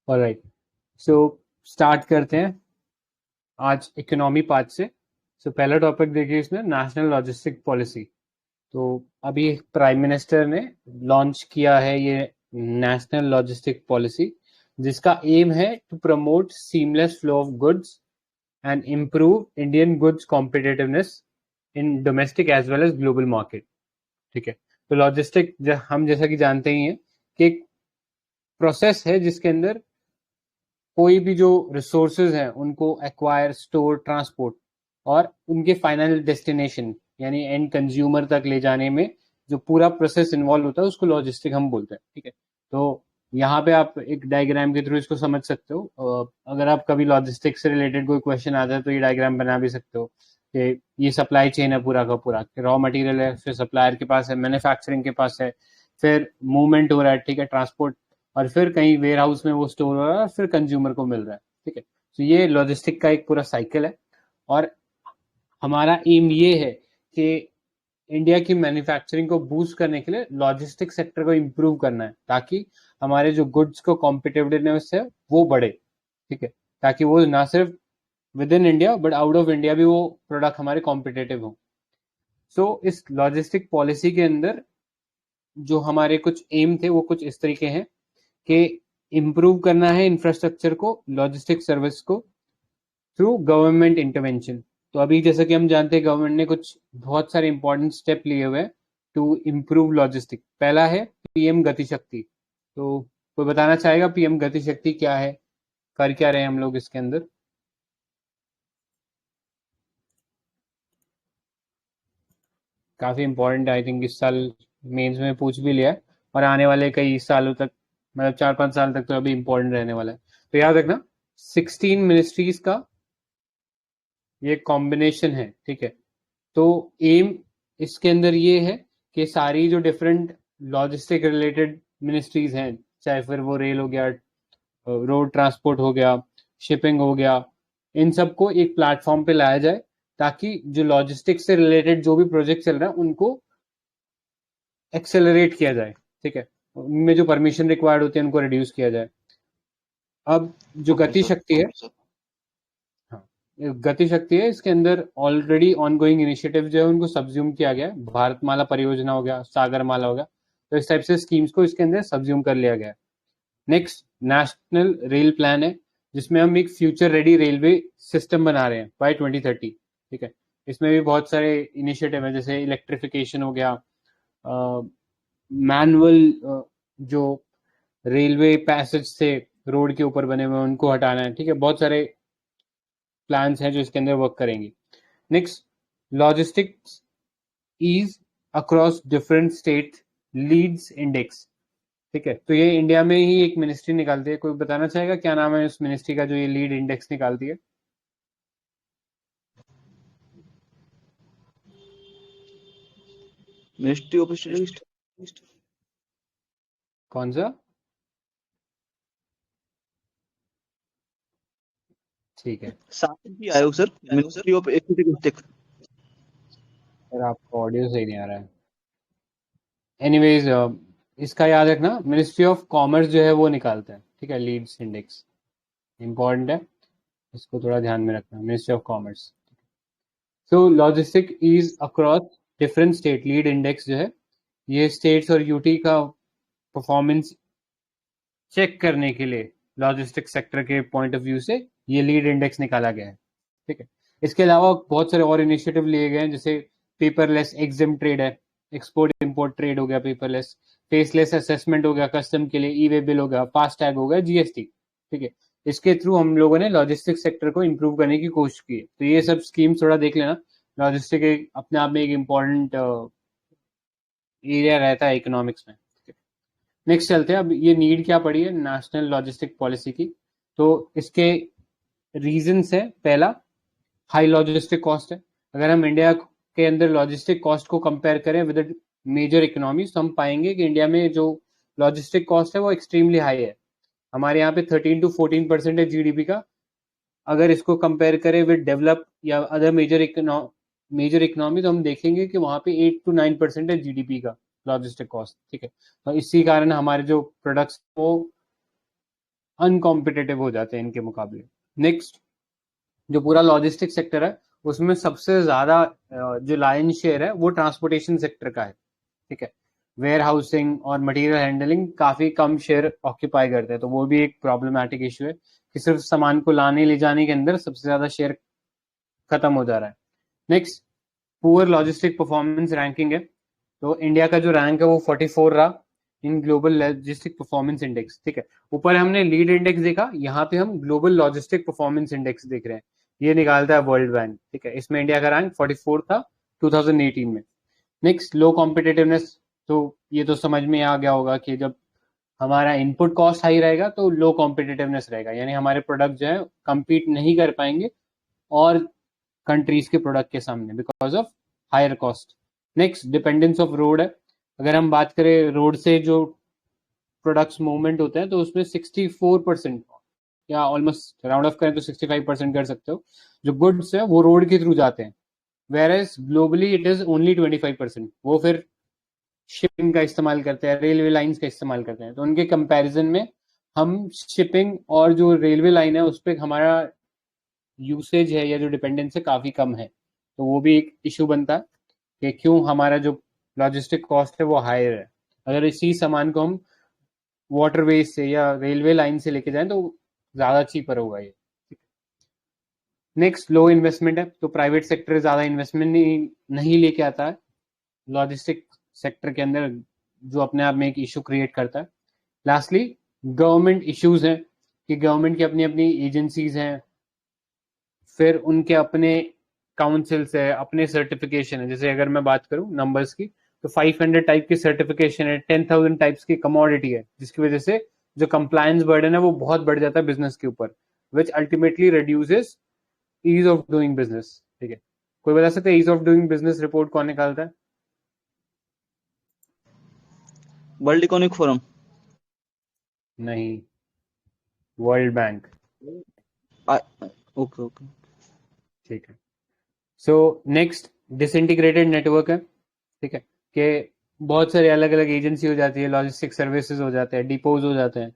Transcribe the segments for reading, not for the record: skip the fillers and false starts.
Alright, so start करते हैं आज इकोनॉमी पार्ट से। पहला टॉपिक देखिए इसमें नेशनल लॉजिस्टिक पॉलिसी। तो अभी प्राइम मिनिस्टर ने लॉन्च किया है ये नेशनल लॉजिस्टिक पॉलिसी, जिसका एम है to promote seamless flow of goods and improve Indian goods competitiveness in domestic as well as global market. ठीक है, तो लॉजिस्टिक हम जैसा कि जानते ही हैं कि एक प्रोसेस है जिसके अंदर कोई भी जो रिसोर्सेज हैं उनको एक्वायर, स्टोर, ट्रांसपोर्ट और उनके फाइनल डेस्टिनेशन यानी एंड कंज्यूमर तक ले जाने में जो पूरा प्रोसेस इन्वॉल्व होता है उसको लॉजिस्टिक हम बोलते हैं। ठीक है, तो यहाँ पे आप एक डायग्राम के थ्रू इसको समझ सकते हो। अगर आप कभी लॉजिस्टिक से रिलेटेड कोई क्वेश्चन आता है तो ये डायग्राम बना भी सकते हो कि ये सप्लाई चेन है पूरा का पूरा, रॉ मटेरियल है, फिर सप्लायर के पास है, मैन्युफैक्चरिंग के पास है, फिर मूवमेंट हो रहा है, ठीक है, ट्रांसपोर्ट, और फिर कहीं वेयर हाउस में वो स्टोर हो रहा है और फिर कंज्यूमर को मिल रहा है। ठीक है, तो ये लॉजिस्टिक का एक पूरा साइकिल है। और हमारा एम ये है कि इंडिया की मैन्युफैक्चरिंग को बूस्ट करने के लिए लॉजिस्टिक सेक्टर को इम्प्रूव करना है, ताकि हमारे जो गुड्स को कॉम्पिटिटिवनेस है वो बढ़े। ठीक है, ताकि वो ना सिर्फ with in India but out of India भी वो प्रोडक्ट हमारे कॉम्पिटिटिव हो। सो इस लॉजिस्टिक पॉलिसी के अंदर जो हमारे कुछ एम थे वो कुछ इस तरीके हैं कि इम्प्रूव करना है इंफ्रास्ट्रक्चर को, लॉजिस्टिक सर्विस को थ्रू गवर्नमेंट इंटरवेंशन। तो अभी जैसा कि हम जानते हैं गवर्नमेंट ने कुछ बहुत सारे इंपॉर्टेंट स्टेप लिए हुए हैं टू इम्प्रूव लॉजिस्टिक। पहला है पीएम गति शक्ति। तो कोई बताना चाहेगा पीएम गति शक्ति क्या है, कर क्या रहे हैं हम लोग इसके अंदर? काफी इंपॉर्टेंट, आई थिंक इस साल मेंस में पूछ भी लिया है और आने वाले कई सालों तक, मतलब 4-5 साल तक तो अभी इंपॉर्टेंट रहने वाला है। तो याद रखना 16 मिनिस्ट्रीज का ये कॉम्बिनेशन है। ठीक है, तो एम इसके अंदर ये है कि सारी जो डिफरेंट लॉजिस्टिक रिलेटेड मिनिस्ट्रीज हैं, चाहे फिर वो रेल हो गया, रोड ट्रांसपोर्ट हो गया, शिपिंग हो गया, इन सबको एक प्लेटफॉर्म पे लाया जाए ताकि जो लॉजिस्टिक से रिलेटेड जो भी प्रोजेक्ट चल रहा है उनको एक्सेलरेट किया जाए। ठीक है, उनमें जो परमिशन रिक्वायर्ड होती है उनको रिड्यूस किया जाए। अब जो ओके गति सर, शक्ति है, ओके सर। हाँ, गति शक्ति है, इसके अंदर ऑलरेडी ऑनगोइंग इनिशिएटिव जो है उनको सब्ज्यूम किया गया है। भारतमाला परियोजना हो गया, सागरमाला हो गया, तो इस टाइप से स्कीम्स को इसके अंदर सब्ज्यूम कर लिया गया है। नेक्स्ट नेशनल रेल प्लान है, जिसमें हम एक फ्यूचर रेडी रेलवे सिस्टम बना रहे हैं बाय 2030। ठीक है, इसमें भी बहुत सारे इनिशिएटिव है, जैसे इलेक्ट्रिफिकेशन हो गया, मैनुअल जो रेलवे पैसेज थे रोड के ऊपर बने हुए उनको हटाना है। ठीक है, बहुत सारे प्लान्स हैं जो इसके अंदर वर्क करेंगे। Next, logistics ease across different state leads index. ठीक है, तो ये इंडिया में ही एक मिनिस्ट्री निकालती है। कोई बताना चाहेगा क्या नाम है उस मिनिस्ट्री का जो ये लीड इंडेक्स निकालती है? Ministry of state. कौन सा? ठीक है शांति आयोग sir, ministry of state. Sir, आपका ऑडियो सही नहीं आ रहा है। एनीवेज, इसका याद रखना मिनिस्ट्री ऑफ कॉमर्स जो है वो निकालता है। ठीक है, लीड्स इंडेक्स इंपॉर्टेंट है, इसको थोड़ा ध्यान में रखना, ministry of commerce. So logistic is across different state lead index जो है, ये स्टेट्स और यूटी का परफॉर्मेंस चेक करने के लिए लॉजिस्टिक सेक्टर के पॉइंट ऑफ व्यू से ये लीड इंडेक्स निकाला गया है। ठीक है, इसके अलावा बहुत सारे और इनिशिएटिव लिए गए हैं, जैसे पेपरलेस एग्जिम ट्रेड है, एक्सपोर्ट इंपोर्ट ट्रेड हो गया पेपरलेस, फेसलेस असेसमेंट हो गया कस्टम के लिए, ई वे बिल हो गया, फास्ट टैग हो गया, जीएसटी। ठीक है, इसके थ्रू हम लोगों ने लॉजिस्टिक सेक्टर को इम्प्रूव करने की कोशिश की है। तो ये सब स्कीम थोड़ा देख लेना। लॉजिस्टिक अपने आप में एक इम्पॉर्टेंट एरिया रहता है इकोनॉमिक्स में। नेक्स्ट चलते हैं, अब ये नीड क्या पड़ी है नेशनल लॉजिस्टिक पॉलिसी की। तो इसके रीजंस है, पहला हाई लॉजिस्टिक कॉस्ट है। अगर हम इंडिया के अंदर लॉजिस्टिक कॉस्ट को कंपेयर करें विद मेजर इकोनॉमीज तो हम पाएंगे कि इंडिया में जो लॉजिस्टिक कॉस्ट है वो एक्सट्रीमली हाई है। हमारे यहाँ पे 13 to 14% है जीडीपी का। अगर इसको कंपेयर करें विद डेवलप या अदर मेजर इकोनॉमी तो हम देखेंगे कि वहाँ पे 8 to 9% है जीडीपी का लॉजिस्टिक कॉस्ट। ठीक है, तो इसी कारण हमारे जो प्रोडक्ट्स वो अनकॉम्पिटिटिव हो जाते हैं इनके मुकाबले। नेक्स्ट, जो पूरा लॉजिस्टिक सेक्टर है उसमें सबसे ज्यादा जो लायन शेयर है वो ट्रांसपोर्टेशन सेक्टर का है, ठीक है। वेयर हाउसिंग और मटेरियल हैंडलिंग काफी कम शेयर ऑक्यूपाई करते हैं, तो वो भी एक प्रॉब्लमेटिक इशू है कि सिर्फ सामान को लाने ले जाने के अंदर सबसे ज्यादा शेयर खत्म हो जा रहा है। Next, poor logistic performance ranking है, तो इंडिया का जो रैंक है वो 44 रहा in global logistic performance index, ठीक है। ऊपर हमने लीड इंडेक्स देखा, यहाँ पे हम ग्लोबल लॉजिस्टिक परफॉर्मेंस इंडेक्स देख रहे हैं, ये निकालता है वर्ल्ड बैंक, ठीक है। इसमें इंडिया का रैंक 44 था 2018 में। नेक्स्ट, लो कॉम्पिटिटिवनेस, तो ये तो समझ में आ गया होगा कि जब हमारा इनपुट कॉस्ट हाई रहेगा तो लो कॉम्पिटिटिवनेस रहेगा, यानी हमारे प्रोडक्ट जो है कम्पीट नहीं कर पाएंगे और कंट्रीज के प्रोडक्ट के सामने because of higher cost. Next, dependence of road है, अगर हम बात करें रोड से जो प्रोडक्ट्स मूवमेंट होते हैं तो उसमें 64% या ऑलमोस्ट राउंड ऑफ करें तो 65% कर सकते हो, जो गुड्स है वो रोड के थ्रू जाते हैं, whereas globally it is only 25%। वो फिर शिपिंग का इस्तेमाल करते हैं, रेलवे लाइंस का इस्तेमाल करते हैं, तो उनके कंपैरिजन में हम शिपिंग और जो रेलवे लाइन है उस पर हमारा यूसेज है या जो डिपेंडेंस है काफी कम है, तो वो भी एक इशू बनता है कि क्यों हमारा जो लॉजिस्टिक कॉस्ट है वो हायर है। अगर इसी सामान को हम वाटरवेज से या रेलवे लाइन से लेके जाएं तो ज्यादा चीपर होगा ये। नेक्स्ट, लो इन्वेस्टमेंट है, तो प्राइवेट सेक्टर ज्यादा इन्वेस्टमेंट नहीं लेके आता है लॉजिस्टिक सेक्टर के अंदर, जो अपने आप में एक इशू क्रिएट करता है। लास्टली, गवर्नमेंट इश्यूज हैं कि गवर्नमेंट की अपनी अपनी एजेंसीज हैं, फिर उनके अपने काउंसिल्स है, अपने सर्टिफिकेशन है। जैसे अगर मैं बात करूं नंबर्स की तो 500 टाइप की सर्टिफिकेशन है, 10,000 टाइप्स की कमोडिटी है, जिसकी वजह से जो कंप्लायंस बर्डन है वो बहुत बढ़ जाता है बिजनेस के ऊपर, which ultimately reduces ease of doing business, ठीक है। कोई बता सकते हैं ease of doing business report कौन निकालता है? World economic forum. नहीं, वर्ल्ड बैंक। Okay okay. ठीक है। सो नेक्स्ट, डिसइंटीग्रेटेड नेटवर्क है, ठीक है, कि बहुत सारे अलग अलग एजेंसी हो जाती है, लॉजिस्टिक सर्विसेज हो जाते हैं, डिपोज हो जाते हैं।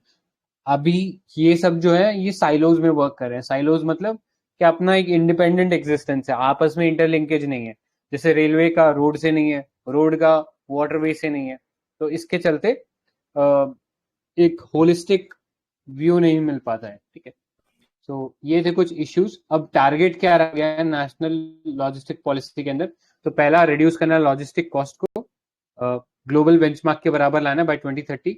अभी ये सब जो है ये साइलोज में वर्क कर रहे हैं। साइलोज मतलब कि अपना एक इंडिपेंडेंट एग्जिस्टेंस है, आपस में इंटरलिंकेज नहीं है। जैसे रेलवे का रोड से नहीं है, रोड का वाटरवे से नहीं है, तो इसके चलते एक होलिस्टिक व्यू नहीं मिल पाता है, ठीक है। तो ये थे कुछ इश्यूज। अब टारगेट क्या रह गया है नेशनल लॉजिस्टिक पॉलिसी के अंदर? तो पहला, रिड्यूस करना लॉजिस्टिक कॉस्ट को, ग्लोबल बेंचमार्क के बराबर लाना बाय 2030।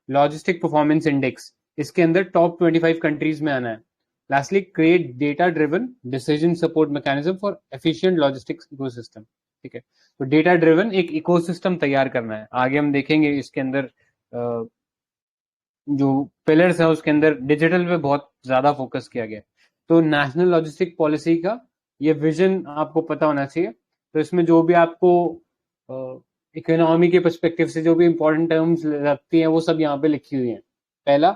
लॉजिस्टिक परफॉर्मेंस इंडेक्स, इसके अंदर टॉप 25 कंट्रीज में आना है। Lastly, create data driven decision support mechanism for efficient logistics ecosystem, ठीक है। तो डेटा ड्रिवन एक इकोसिस्टम तैयार करना है। आगे हम देखेंगे इसके अंदर जो पिलर्स है उसके अंदर डिजिटल पे बहुत ज्यादा फोकस किया गया है। तो नेशनल लॉजिस्टिक पॉलिसी का ये विजन आपको पता होना चाहिए। तो इसमें जो भी आपको इकोनॉमी के पर्सपेक्टिव से जो भी इंपॉर्टेंट टर्म्स लगती हैं वो सब यहाँ पे लिखी हुई हैं। पहला,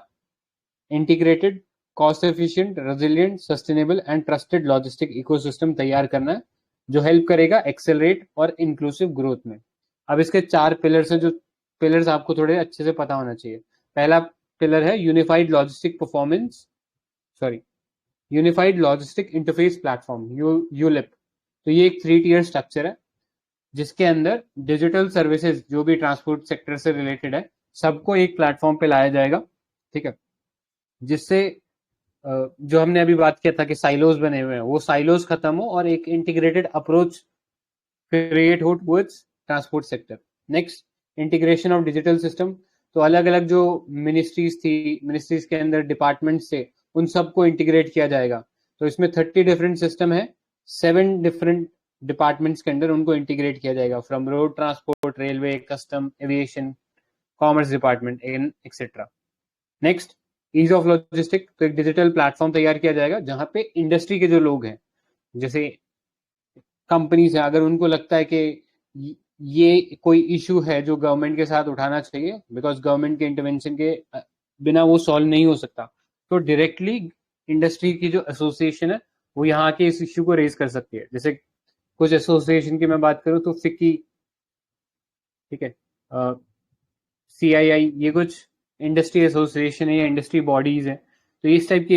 integrated, cost efficient, resilient, sustainable and trusted logistic ecosystem तैयार करना है, जो हेल्प करेगा एक्सेलरेट और इंक्लूसिव ग्रोथ में। अब इसके 4 पिलर्स हैं, जो पिलर्स आपको थोड़े अच्छे से पता होना चाहिए। पहला पिलर है unified logistic performance, sorry, unified logistic interface platform, ULIP. तो ये एक 3 टियर स्ट्रक्चर है जिसके अंदर डिजिटल सर्विसेज जो भी ट्रांसपोर्ट सेक्टर से रिलेटेड है सबको एक प्लेटफॉर्म पे लाया जाएगा, ठीक है। जिससे जो हमने अभी बात किया था कि साइलोज बने हुए हैं वो साइलोज खत्म हो और एक इंटीग्रेटेड अप्रोच क्रिएट हो towards transport sector. Next, integration of digital system, तो अलग अलग जो मिनिस्ट्रीज थी, मिनिस्ट्रीज के अंदर डिपार्टमेंट्स थे, उन सबको इंटीग्रेट किया जाएगा। तो इसमें 30 डिफरेंट सिस्टम है, 7 डिफरेंट डिपार्टमेंट्स के अंदर उनको इंटीग्रेट किया जाएगा, from road transport, railway, custom, aviation, commerce department etcetera. Next, ease of logistic, तो एक डिजिटल प्लेटफॉर्म तैयार किया जाएगा जहां पे इंडस्ट्री के जो लोग हैं, जैसे कंपनीज है, अगर उनको लगता है कि ये कोई इशू है जो गवर्नमेंट के साथ उठाना चाहिए, बिकॉज गवर्नमेंट के इंटरवेंशन के बिना वो सॉल्व नहीं हो सकता, तो डायरेक्टली इंडस्ट्री की जो एसोसिएशन है वो यहाँ के इस इश्यू को रेज कर सकती है। जैसे कुछ एसोसिएशन की मैं बात करूं तो फिक्की, ठीक है, CII, ये कुछ इंडस्ट्री एसोसिएशन है या इंडस्ट्री बॉडीज है तो इस टाइप की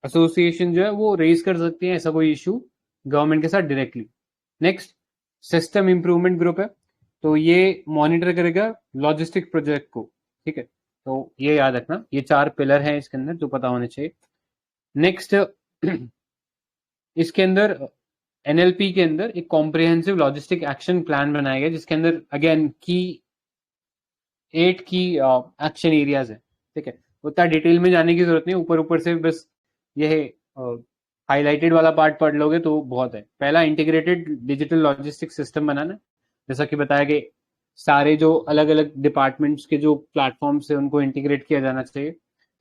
एसोसिएशन जो है वो रेज कर सकती है ऐसा कोई इशू गवर्नमेंट के साथ directly. Next, system improvement group है, तो ये मॉनिटर करेगा लॉजिस्टिक प्रोजेक्ट को। ठीक है, तो ये याद रखना, ये 4 पिलर हैं इसके अंदर जो पता होने चाहिए। नेक्स्ट, इसके अंदर एनएलपी के अंदर एक कॉम्प्रिहेंसिव लॉजिस्टिक एक्शन प्लान बनाया गया जिसके अंदर अगेन की 8 की एक्शन एरियाज है। ठीक है, उतना डिटेल में जाने की जरूरत नहीं, ऊपर ऊपर से बस ये हाईलाइटेड वाला पार्ट पढ़ लोगे तो बहुत है। पहला, इंटीग्रेटेड डिजिटल लॉजिस्टिक सिस्टम बनाना, जैसा कि बताया कि सारे जो अलग अलग डिपार्टमेंट्स के जो प्लेटफॉर्म्स है उनको इंटीग्रेट किया जाना चाहिए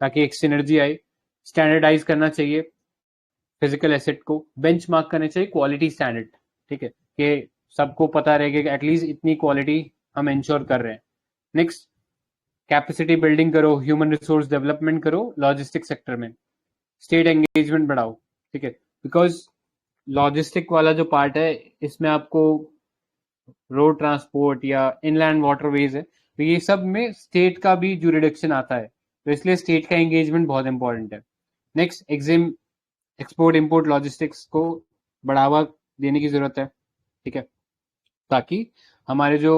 ताकि एक सिनर्जी आए। स्टैंडर्डाइज करना चाहिए फिजिकल एसेट को, बेंचमार्क करने चाहिए क्वालिटी स्टैंडर्ड। ठीक है, कि सबको पता रहेगा कि एटलीस्ट इतनी क्वालिटी हम इंश्योर कर रहे हैं। नेक्स्ट, कैपेसिटी बिल्डिंग करो, ह्यूमन रिसोर्स डेवलपमेंट करो लॉजिस्टिक सेक्टर में, स्टेट एंगेजमेंट बढ़ाओ। ठीक है, बिकॉज लॉजिस्टिक वाला जो पार्ट है इसमें आपको रोड ट्रांसपोर्ट या इनलैंड वाटरवेज है, तो ये सब में स्टेट का भी जुरिडिक्शन आता है, तो इसलिए स्टेट का एंगेजमेंट बहुत इंपॉर्टेंट है। नेक्स्ट, एक्सपोर्ट इंपोर्ट लॉजिस्टिक्स को बढ़ावा देने की जरूरत है। ठीक है, ताकि हमारे जो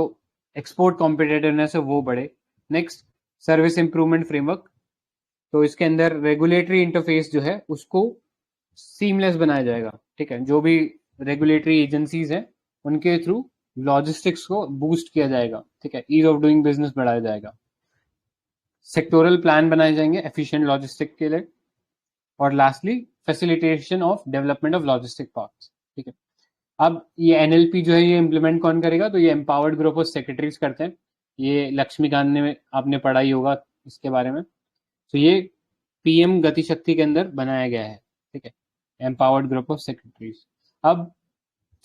एक्सपोर्ट कॉम्पिटेटिवनेस है वो बढ़े। नेक्स्ट, सर्विस इंप्रूवमेंट फ्रेमवर्क, तो इसके अंदर रेगुलेटरी इंटरफेस जो है उसको सीमलेस बनाया जाएगा। ठीक है, जो भी रेगुलेटरी एजेंसीज हैं उनके थ्रू लॉजिस्टिक्स को बूस्ट किया जाएगा। ठीक है, ईज ऑफ डूइंग बिजनेस बढ़ाया जाएगा। सेक्टोरल प्लान बनाए जाएंगे एफिशिएंट लॉजिस्टिक के लिए। और lastly, facilitation of development of logistic parks. ठीक है, अब ये एनएलपी जो है ये इम्प्लीमेंट कौन करेगा, तो ये एम्पावर्ड ग्रुप ऑफ सेक्रेटरीज करते हैं। ये लक्ष्मीकांत ने आपने पढ़ा ही होगा इसके बारे में। तो ये पीएम गति शक्ति के अंदर बनाया गया है। ठीक है, एम्पावर्ड ग्रुप ऑफ सेक्रेटरीज। अब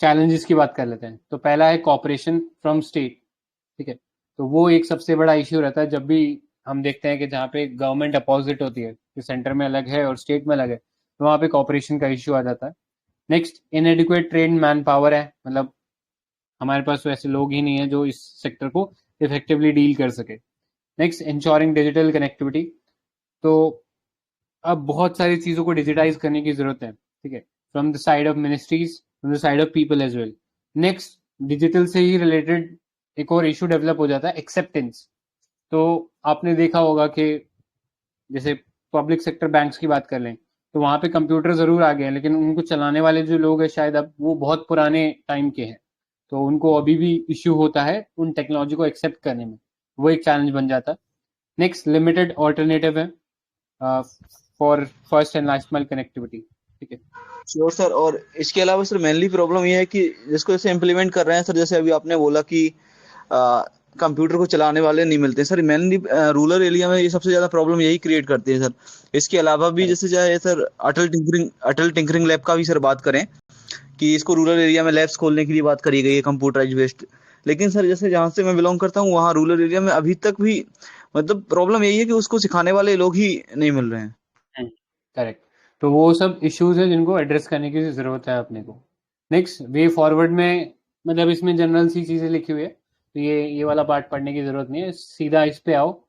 चैलेंजेस की बात कर लेते हैं। तो पहला है कॉपरेशन फ्रॉम स्टेट। ठीक है, तो वो एक सबसे बड़ा इश्यू रहता है जब भी हम देखते हैं कि जहाँ पे गवर्नमेंट अपोजिट होती है, कि सेंटर में अलग है और स्टेट में अलग है, तो वहाँ पे कॉपरेशन का इश्यू आ जाता है। नेक्स्ट, इनएडिक्वेट ट्रेन मैन पावर है, मतलब हमारे पास तो ऐसे लोग ही नहीं है जो इस सेक्टर को इफेक्टिवली डील कर सके। नेक्स्ट, इंश्योरिंग डिजिटल कनेक्टिविटी, तो अब बहुत सारी चीज़ों को डिजिटाइज करने की जरूरत है। ठीक है, from the side of ministries, from the side of people as well. Next, digital से ही रिलेटेड एक और इशू डेवलप हो जाता है, एक्सेप्टेंस। तो आपने देखा होगा कि जैसे पब्लिक सेक्टर बैंक्स की बात कर लें, तो वहां पे कंप्यूटर जरूर आ गए हैं लेकिन उनको चलाने वाले जो लोग हैं शायद अब वो बहुत पुराने टाइम के हैं, तो उनको अभी भी इश्यू होता है उन टेक्नोलॉजी को एक्सेप्ट करने में, वो एक चैलेंज बन जाता है। नेक्स्ट, लिमिटेड ऑल्टरनेटिव है for first and last mile connectivity. ठीक है, श्योर सर। और इसके अलावा सर मेनली प्रॉब्लम ये है कि जिसको जैसे इम्प्लीमेंट कर रहे हैं सर, जैसे अभी आपने बोला कि कंप्यूटर को चलाने वाले नहीं मिलते सर। मेनली रूरल एरिया में ये सबसे ज्यादा प्रॉब्लम यही क्रिएट करती है सर। इसके अलावा भी करेक्ट। जैसे चाहे सर अटल टिंकरिंग लैब का भी सर बात करें कि इसको रूरल एरिया में लैब्स खोलने के लिए बात करी गई है कंप्यूटराइज बेस्ड। लेकिन सर जैसे जहाँ से मैं बिलोंग करता हूँ वहाँ रूरल एरिया में अभी तक भी मतलब प्रॉब्लम यही है कि उसको सिखाने वाले लोग ही नहीं मिल रहे हैं। करेक्ट, तो वो सब इश्यूज हैं जिनको एड्रेस करने की जरूरत है अपने को। नेक्स्ट, वे फॉरवर्ड में, मतलब इसमें जनरल सी चीजें लिखी हुई है, तो ये वाला पार्ट पढ़ने की जरूरत नहीं है, सीधा इस पे आओ।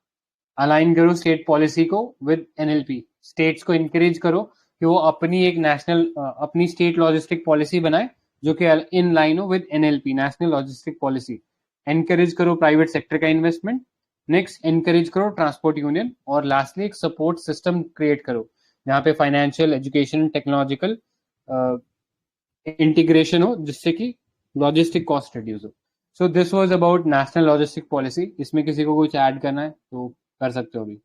अलाइन करो स्टेट पॉलिसी को विद एनएलपी, स्टेट्स को इंकरेज करो कि वो अपनी एक नेशनल अपनी स्टेट लॉजिस्टिक पॉलिसी बनाए जो कि इन लाइन हो with NLP, national logistic policy. Encourage करो प्राइवेट सेक्टर का इन्वेस्टमेंट। नेक्स्ट, एनकरेज करो ट्रांसपोर्ट यूनियन। और लास्टली, एक सपोर्ट सिस्टम क्रिएट करो जहाँ पे फाइनेंशियल, एजुकेशन, टेक्नोलॉजिकल इंटीग्रेशन हो जिससे कि लॉजिस्टिक कॉस्ट रिड्यूस हो। So this was about national logistic policy. इसमें किसी को कुछ ऐड करना है तो कर सकते हो अभी।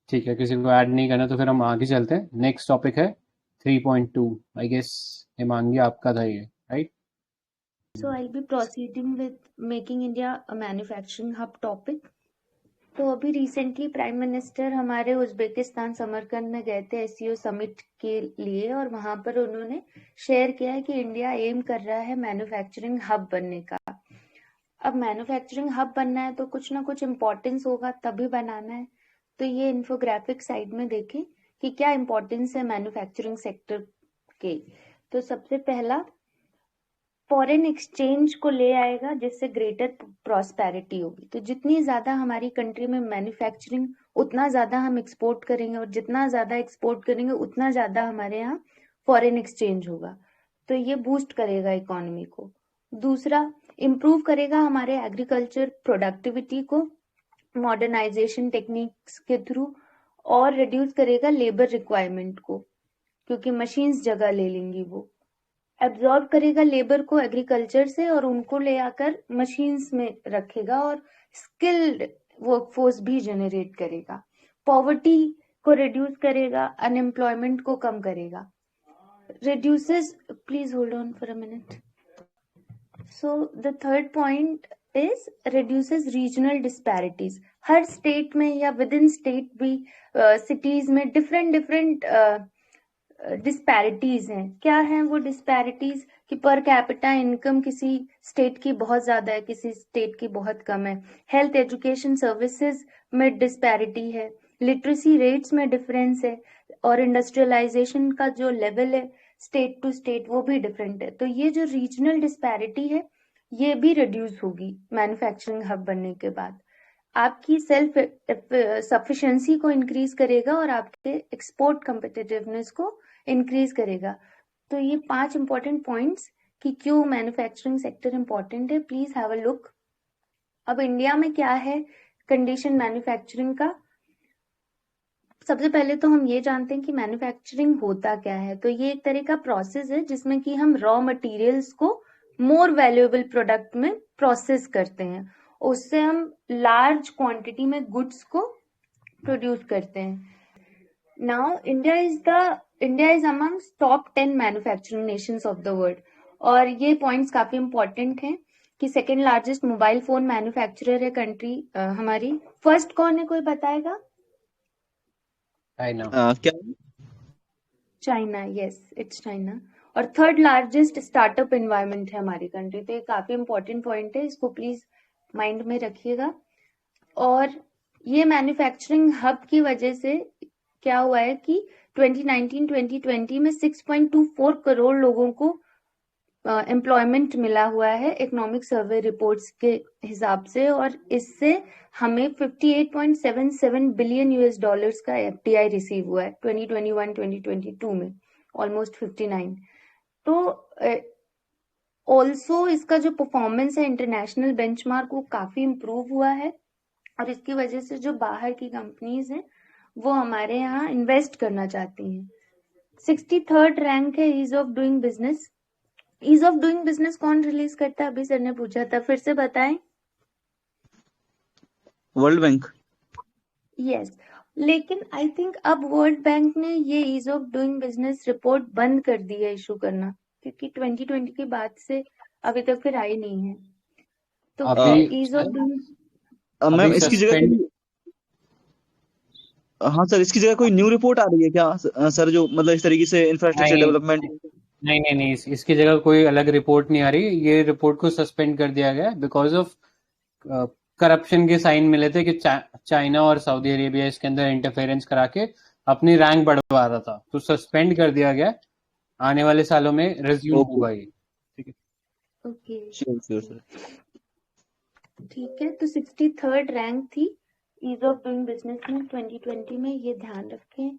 ठीक है, किसी को ऐड नहीं करना तो फिर हम आगे चलते हैं। नेक्स्ट टॉपिक है 3.2, आई गेस हिमांगी आपका था ये, right? So I'll be proceeding with making India a manufacturing hub topic. तो अभी रिसेंटली प्राइम मिनिस्टर हमारे उज्बेकिस्तान समरकंद में गए थे एससीओ समिट के लिए, और वहां पर उन्होंने शेयर किया है कि इंडिया एम कर रहा है मैन्युफैक्चरिंग हब बनने का। अब मैन्युफैक्चरिंग हब बनना है तो कुछ ना कुछ इम्पोर्टेंस होगा तभी बनाना है। तो ये इन्फोग्राफिक साइड में देखें कि क्या इम्पोर्टेंस है मैन्युफैक्चरिंग सेक्टर के। तो सबसे पहला, फॉरेन एक्सचेंज को ले आएगा, जिससे ग्रेटर प्रॉस्पेरिटी होगी। तो जितनी ज्यादा हमारी कंट्री में मैन्युफैक्चरिंग, उतना ज्यादा हम एक्सपोर्ट करेंगे, और जितना ज्यादा एक्सपोर्ट करेंगे उतना ज्यादा हमारे यहाँ फॉरेन एक्सचेंज होगा। तो ये बूस्ट करेगा इकोनॉमी को। दूसरा, इम्प्रूव करेगा हमारे एग्रीकल्चर प्रोडक्टिविटी को मॉडर्नाइजेशन टेक्निक्स के थ्रू, और रिड्यूस करेगा लेबर रिक्वायरमेंट को, क्योंकि मशीन्स जगह ले लेंगी। वो एब्जॉर्ब करेगा लेबर को एग्रीकल्चर से और उनको ले आकर मशीन्स में रखेगा, और स्किल्ड वर्कफोर्स भी जनरेट करेगा। पॉवर्टी को रिड्यूस करेगा, अनएम्प्लॉयमेंट को कम करेगा। Reduces, please hold on for a minute. So the third point is reduces regional disparities. Her state में या विद इन स्टेट भी सिटीज में डिफरेंट डिस्पैरिटीज हैं। क्या हैं वो डिस्पैरिटीज? कि पर कैपिटा इनकम किसी स्टेट की बहुत ज्यादा है, किसी स्टेट की बहुत कम है। हेल्थ एजुकेशन सर्विसेज में डिस्पैरिटी है, लिटरेसी रेट्स में डिफरेंस है, और इंडस्ट्रियलाइजेशन का जो लेवल है स्टेट टू स्टेट वो भी डिफरेंट है। तो ये जो रीजनल डिस्पैरिटी है ये भी रिड्यूस होगी मैन्युफैक्चरिंग हब बनने के बाद। आपकी सेल्फ सफिशिएंसी को इंक्रीज करेगा और आपके एक्सपोर्ट कम्पिटिटिवनेस को इंक्रीज करेगा। तो ये 5 इंपॉर्टेंट पॉइंट्स कि क्यों मैन्युफैक्चरिंग सेक्टर इंपॉर्टेंट है। Please have a look. अब इंडिया में क्या है कंडीशन मैन्युफैक्चरिंग का? सबसे पहले तो हम ये जानते हैं कि मैन्युफैक्चरिंग होता क्या है। तो ये एक तरह का प्रोसेस है जिसमें कि हम रॉ मटेरियल्स को मोर वैल्यूएबल प्रोडक्ट में प्रोसेस करते हैं, उससे हम लार्ज क्वांटिटी में गुड्स को प्रोड्यूस करते हैं। Now India is amongst top 10 manufacturing Nations of the world, और ये पॉइंट्स काफी इंपॉर्टेंट हैं कि second largest mobile phone manufacturer है कंट्री हमारी। फर्स्ट कौन है, कोई बताएगा? चाइना। क्या? China, yes it's China. और थर्ड लार्जेस्ट स्टार्टअप एनवायरनमेंट है हमारी कंट्री। तो ये काफी इंपॉर्टेंट पॉइंट है, इसको प्लीज माइंड में रखिएगा। और ये मैन्युफैक्चरिंग हब की वजह से क्या हुआ है कि 2019-2020 में 6.24 करोड़ लोगों को एम्प्लॉयमेंट मिला हुआ है इकोनॉमिक सर्वे रिपोर्ट्स के हिसाब से, और इससे हमें 58.77 बिलियन यूएस डॉलर्स का एफडीआई रिसीव हुआ है 2021-2022 में, ऑलमोस्ट 59। तो ऑल्सो इसका जो परफॉर्मेंस है इंटरनेशनल बेंचमार्क वो काफी इम्प्रूव हुआ है, और इसकी वजह से जो बाहर की कंपनीज हैं वो हमारे यहाँ इन्वेस्ट करना चाहती हैं। 63rd रैंक है ease of doing business. Ease of doing business कौन रिलीज करता है? अभी सर ने पूछा था, फिर से बताएं। World bank. यस, लेकिन आई थिंक अब वर्ल्ड बैंक ने ये ease of doing business report बंद कर दी है इशू करना, क्योंकि 2020 के बाद से अभी तक फिर आई नहीं है। तो अभी ईज ऑफ डूइंग, मैम अभी इसकी जगह सस्पेंड हाँ सर, इसकी जगह कोई न्यू रिपोर्ट आ रही है क्या सर, जो मतलब इस तरीके से इंफ्रास्ट्रक्चर नहीं डेवलपमेंट? नहीं, इसकी जगह कोई अलग रिपोर्ट नहीं आ रही। ये रिपोर्ट को सस्पेंड कर दिया गया बिकॉज ऑफ करप्शन के साइन मिले थे कि चाइना और सऊदी अरेबिया इसके अंदर इंटरफेरेंस करा के अपनी रैंक बढ़वा रहा था, तो सस्पेंड कर दिया गया। आने वाले सालों में रिज्यूम ओके, होगा ये। ठीक है, ओके श्योर सर। ठीक है। तो 63rd रैंक थी ईज ऑफ डूइंग बिजनेस में 2020 में, ये ध्यान रखें।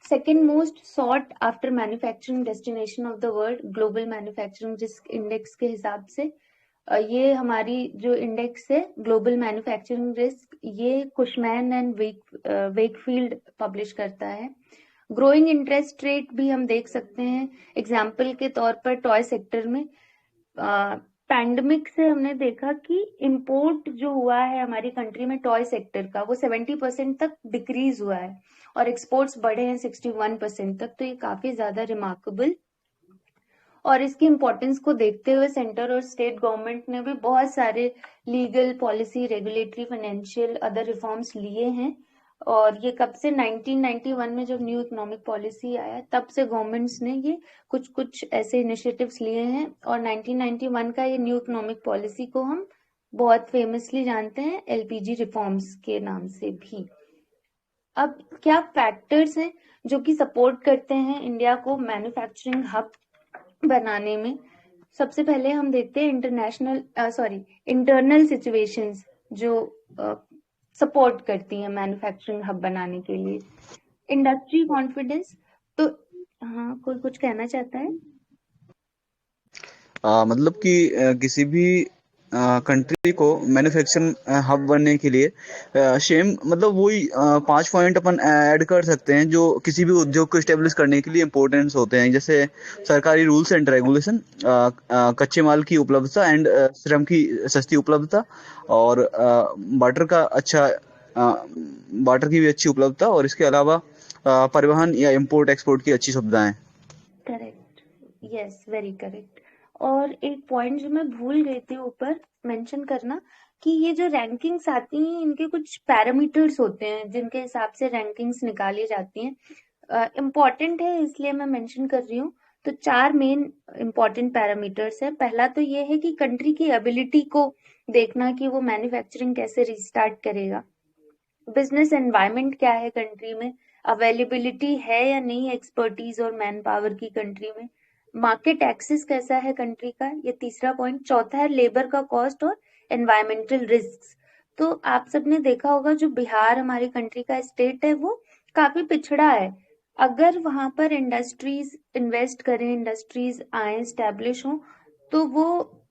Second most sought after manufacturing destination of the world global manufacturing risk index के हिसाब से, ये हमारी जो इंडेक्स है ग्लोबल मैन्युफैक्चरिंग रिस्क, ये कुशमैन एंड वेकफील्ड पब्लिश करता है। ग्रोइंग इंटरेस्ट रेट भी हम देख सकते हैं। एग्जाम्पल के तौर पर टॉय सेक्टर में पैंडमिक से हमने देखा कि इंपोर्ट जो हुआ है हमारी कंट्री में टॉय सेक्टर का, वो 70% तक डिक्रीज हुआ है, और एक्सपोर्ट्स बढ़े हैं 61% तक। तो ये काफी ज्यादा रिमार्केबल, और इसकी इम्पोर्टेंस को देखते हुए सेंटर और स्टेट गवर्नमेंट ने भी बहुत सारे legal, policy, regulatory, financial, other reforms लिए हैं। और ये कब से, 1991 में जब न्यू इकोनॉमिक पॉलिसी आया तब से गवर्नमेंट्स ने ये कुछ ऐसे इनिशिएटिव्स लिए हैं, और 1991 का ये न्यू इकोनॉमिक पॉलिसी को हम बहुत फेमसली जानते हैं एलपीजी रिफॉर्म्स के नाम से भी। अब क्या फैक्टर्स हैं जो कि सपोर्ट करते हैं इंडिया को मैन्युफैक्चरिंग हब बनाने में? सबसे पहले हम देखते हैं इंटरनल सिचुएशंस जो सपोर्ट करती हैं मैन्युफैक्चरिंग हब बनाने के लिए। इंडस्ट्री कॉन्फिडेंस, तो हाँ, कोई कुछ कहना चाहता है? मतलब कि किसी भी कंट्री को मैन्युफैक्चरिंग हब बनने के लिए सेम मतलब वही 5 पॉइंट अपन ऐड कर सकते हैं जो किसी भी उद्योग को स्टेब्लिश करने के लिए इम्पोर्टेंस होते हैं, जैसे सरकारी रूल्स एंड रेगुलेशन, कच्चे माल की उपलब्धता एंड श्रम की सस्ती उपलब्धता, और वाटर की भी अच्छी उपलब्धता, और इसके अलावा परिवहन या इम्पोर्ट एक्सपोर्ट की अच्छी सुविधाएं। Correct, yes, very correct. और एक पॉइंट जो मैं भूल गई थी ऊपर मेंशन करना, कि ये जो रैंकिंग्स आती हैं इनके कुछ पैरामीटर्स होते हैं जिनके हिसाब से रैंकिंग्स निकाली जाती हैं। इम्पॉर्टेंट है इसलिए मैं मेंशन कर रही हूँ। तो 4 मेन इम्पॉर्टेंट पैरामीटर्स है। पहला तो ये है कि कंट्री की एबिलिटी को देखना कि वो मैन्युफैक्चरिंग कैसे रिस्टार्ट करेगा। बिजनेस एनवायरनमेंट क्या है कंट्री में, अवेलेबिलिटी है या नहीं एक्सपर्टीज और मैन पावर की कंट्री में, मार्केट एक्सेस कैसा है कंट्री का, ये तीसरा पॉइंट। चौथा है लेबर का कॉस्ट और एनवायरमेंटल रिस्क। तो आप सबने देखा होगा जो बिहार हमारी कंट्री का स्टेट है वो काफी पिछड़ा है। अगर वहां पर इंडस्ट्रीज इन्वेस्ट करें, इंडस्ट्रीज आए, स्टैब्लिश हो, तो वो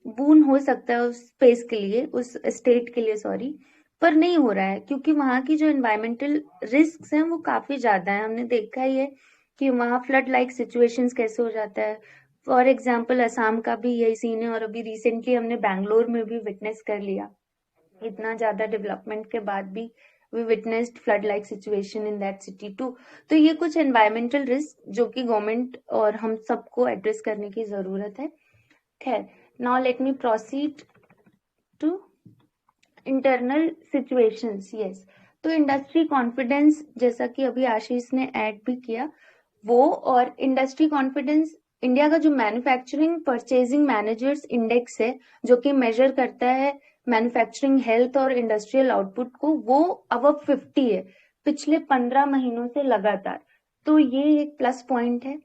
बून हो सकता है उस स्पेस के लिए, उस स्टेट के लिए, सॉरी। पर नहीं हो रहा है क्योंकि वहां की जो एनवायरमेंटल रिस्क हैं वो काफी ज्यादा है। हमने देखा ही है कि वहां फ्लड लाइक सिचुएशंस कैसे हो जाता है। फॉर एग्जाम्पल असम का भी यही सीन है, और अभी रिसेंटली हमने बैंगलोर में भी विटनेस कर लिया। इतना ज्यादा डेवलपमेंट के बाद भी we witnessed flood like situation in that city too. तो ये कुछ एनवायरमेंटल रिस्क जो कि गवर्नमेंट और हम सबको एड्रेस करने की जरूरत है। खैर, now let me proceed to internal situations. Yes, तो इंडस्ट्री कॉन्फिडेंस, जैसा कि अभी आशीष ने ऐड भी किया, वो और इंडस्ट्री कॉन्फिडेंस इंडिया का जो मैन्युफैक्चरिंग परचेजिंग मैनेजर्स इंडेक्स है जो कि मेजर करता है मैन्युफैक्चरिंग हेल्थ और इंडस्ट्रियल आउटपुट को, वो अबव 50 है पिछले 15 महीनों से लगातार। तो ये एक प्लस पॉइंट है।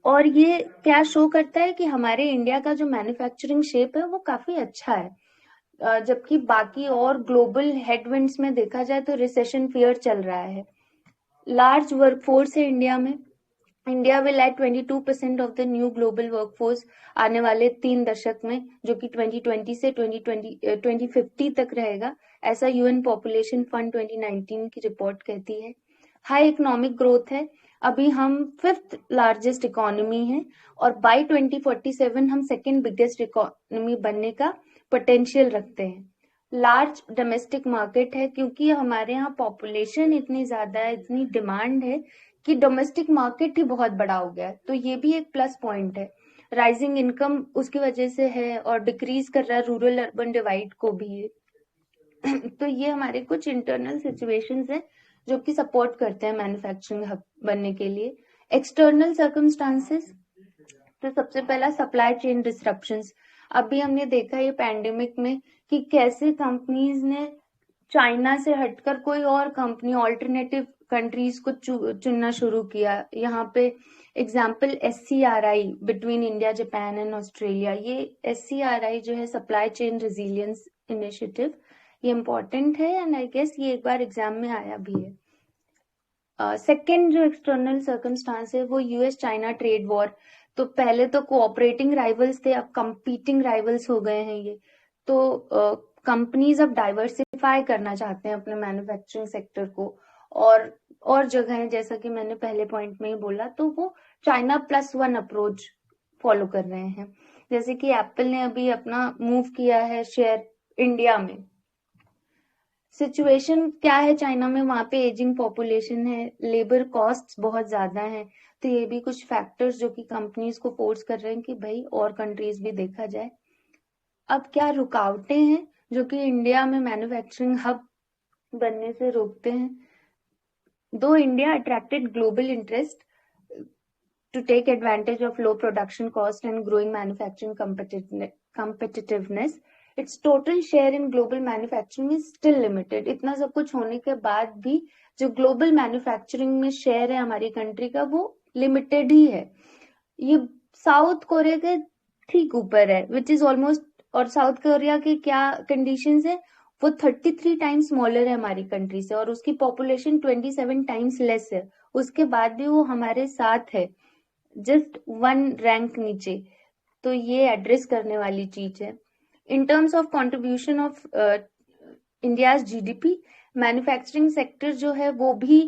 और ये क्या शो करता है कि हमारे इंडिया का जो मैन्युफैक्चरिंग शेप है वो काफी अच्छा है। जबकि बाकी और ग्लोबल हेडविंड्स में देखा जाए तो रिसेशन फियर चल रहा है। लार्ज वर्कफोर्स है इंडिया में। India will add 22% of the new global workforce आने वाले 3 दशक में, जो कि 2020 से 2050 तक रहेगा, ऐसा यूएन पॉपुलेशन फंड 2019 की रिपोर्ट कहती है। हाई इकोनॉमिक ग्रोथ है। अभी हम 5th लार्जेस्ट इकोनॉमी है और बाय 2047 हम 2nd बिगेस्ट इकोनॉमी बनने का पोटेंशियल रखते हैं। लार्ज डोमेस्टिक मार्केट है क्योंकि हमारे यहाँ पॉपुलेशन इतनी ज्यादा है, इतनी डिमांड है कि डोमेस्टिक मार्केट ही बहुत बड़ा हो गया है। तो ये भी एक प्लस पॉइंट है। राइजिंग इनकम उसकी वजह से है और डिक्रीज कर रहा है रूरल अर्बन डिवाइड को भी। तो ये हमारे कुछ इंटरनल सिचुएशंस हैं जो कि सपोर्ट करते हैं मैन्युफैक्चरिंग हब बनने के लिए। एक्सटर्नल सर्कमस्टांसेस, तो सबसे पहला सप्लाई चेन डिसरप्शंस। अभी हमने देखा ये पैंडेमिक में कि कैसे कंपनीज ने चाइना से हटकर कोई और कंपनी ऑल्टरनेटिव कंट्रीज को चुनना शुरू किया। यहाँ पे example SCRI between India, Japan and Australia. ये SCRI जो है सप्लाई चेन रेजिलियंस इनिशिएटिव, ये इम्पोर्टेंट है एंड आई गेस ये एक बार एग्जाम में आया भी है। सेकेंड जो एक्सटर्नल सर्कमस्टांस है वो US चाइना ट्रेड वॉर। तो पहले तो कोऑपरेटिंग राइवल्स थे, अब कंपीटिंग राइवल्स हो गए हैं ये। तो कंपनीज अब डाइवर्सिफाई करना चाहते हैं अपने मैन्युफैक्चरिंग सेक्टर को, और जगह जैसा कि मैंने पहले पॉइंट में ही बोला, तो वो चाइना +1 अप्रोच फॉलो कर रहे हैं। जैसे कि एप्पल ने अभी अपना मूव किया है शेयर इंडिया में। सिचुएशन क्या है चाइना में, वहां पे एजिंग पॉपुलेशन है, लेबर कॉस्ट बहुत ज्यादा है। तो ये भी कुछ फैक्टर्स जो कि कंपनीज को फोर्स कर रहे हैं कि भाई और कंट्रीज भी देखा जाए। अब क्या रुकावटें हैं जो कि इंडिया में मैन्युफैक्चरिंग हब बनने से रोकते हैं? दो India attracted global interest to take advantage of low production cost and growing manufacturing competitiveness, its total share in global manufacturing is still limited. इतना सब कुछ होने के बाद भी जो ग्लोबल मैन्युफैक्चरिंग में शेयर है हमारी कंट्री का वो लिमिटेड ही है। ये साउथ कोरिया के ठीक ऊपर है, विच इज ऑलमोस्ट। और साउथ कोरिया के क्या कंडीशंस है, वो 33 टाइम्स स्मॉलर है हमारी कंट्री से, और उसकी पॉपुलेशन 27 टाइम्स लेस है। उसके बाद भी वो हमारे साथ है, जस्ट 1 रैंक नीचे। तो ये एड्रेस करने वाली चीज है। In terms of contribution of India's GDP, manufacturing sector जो है वो भी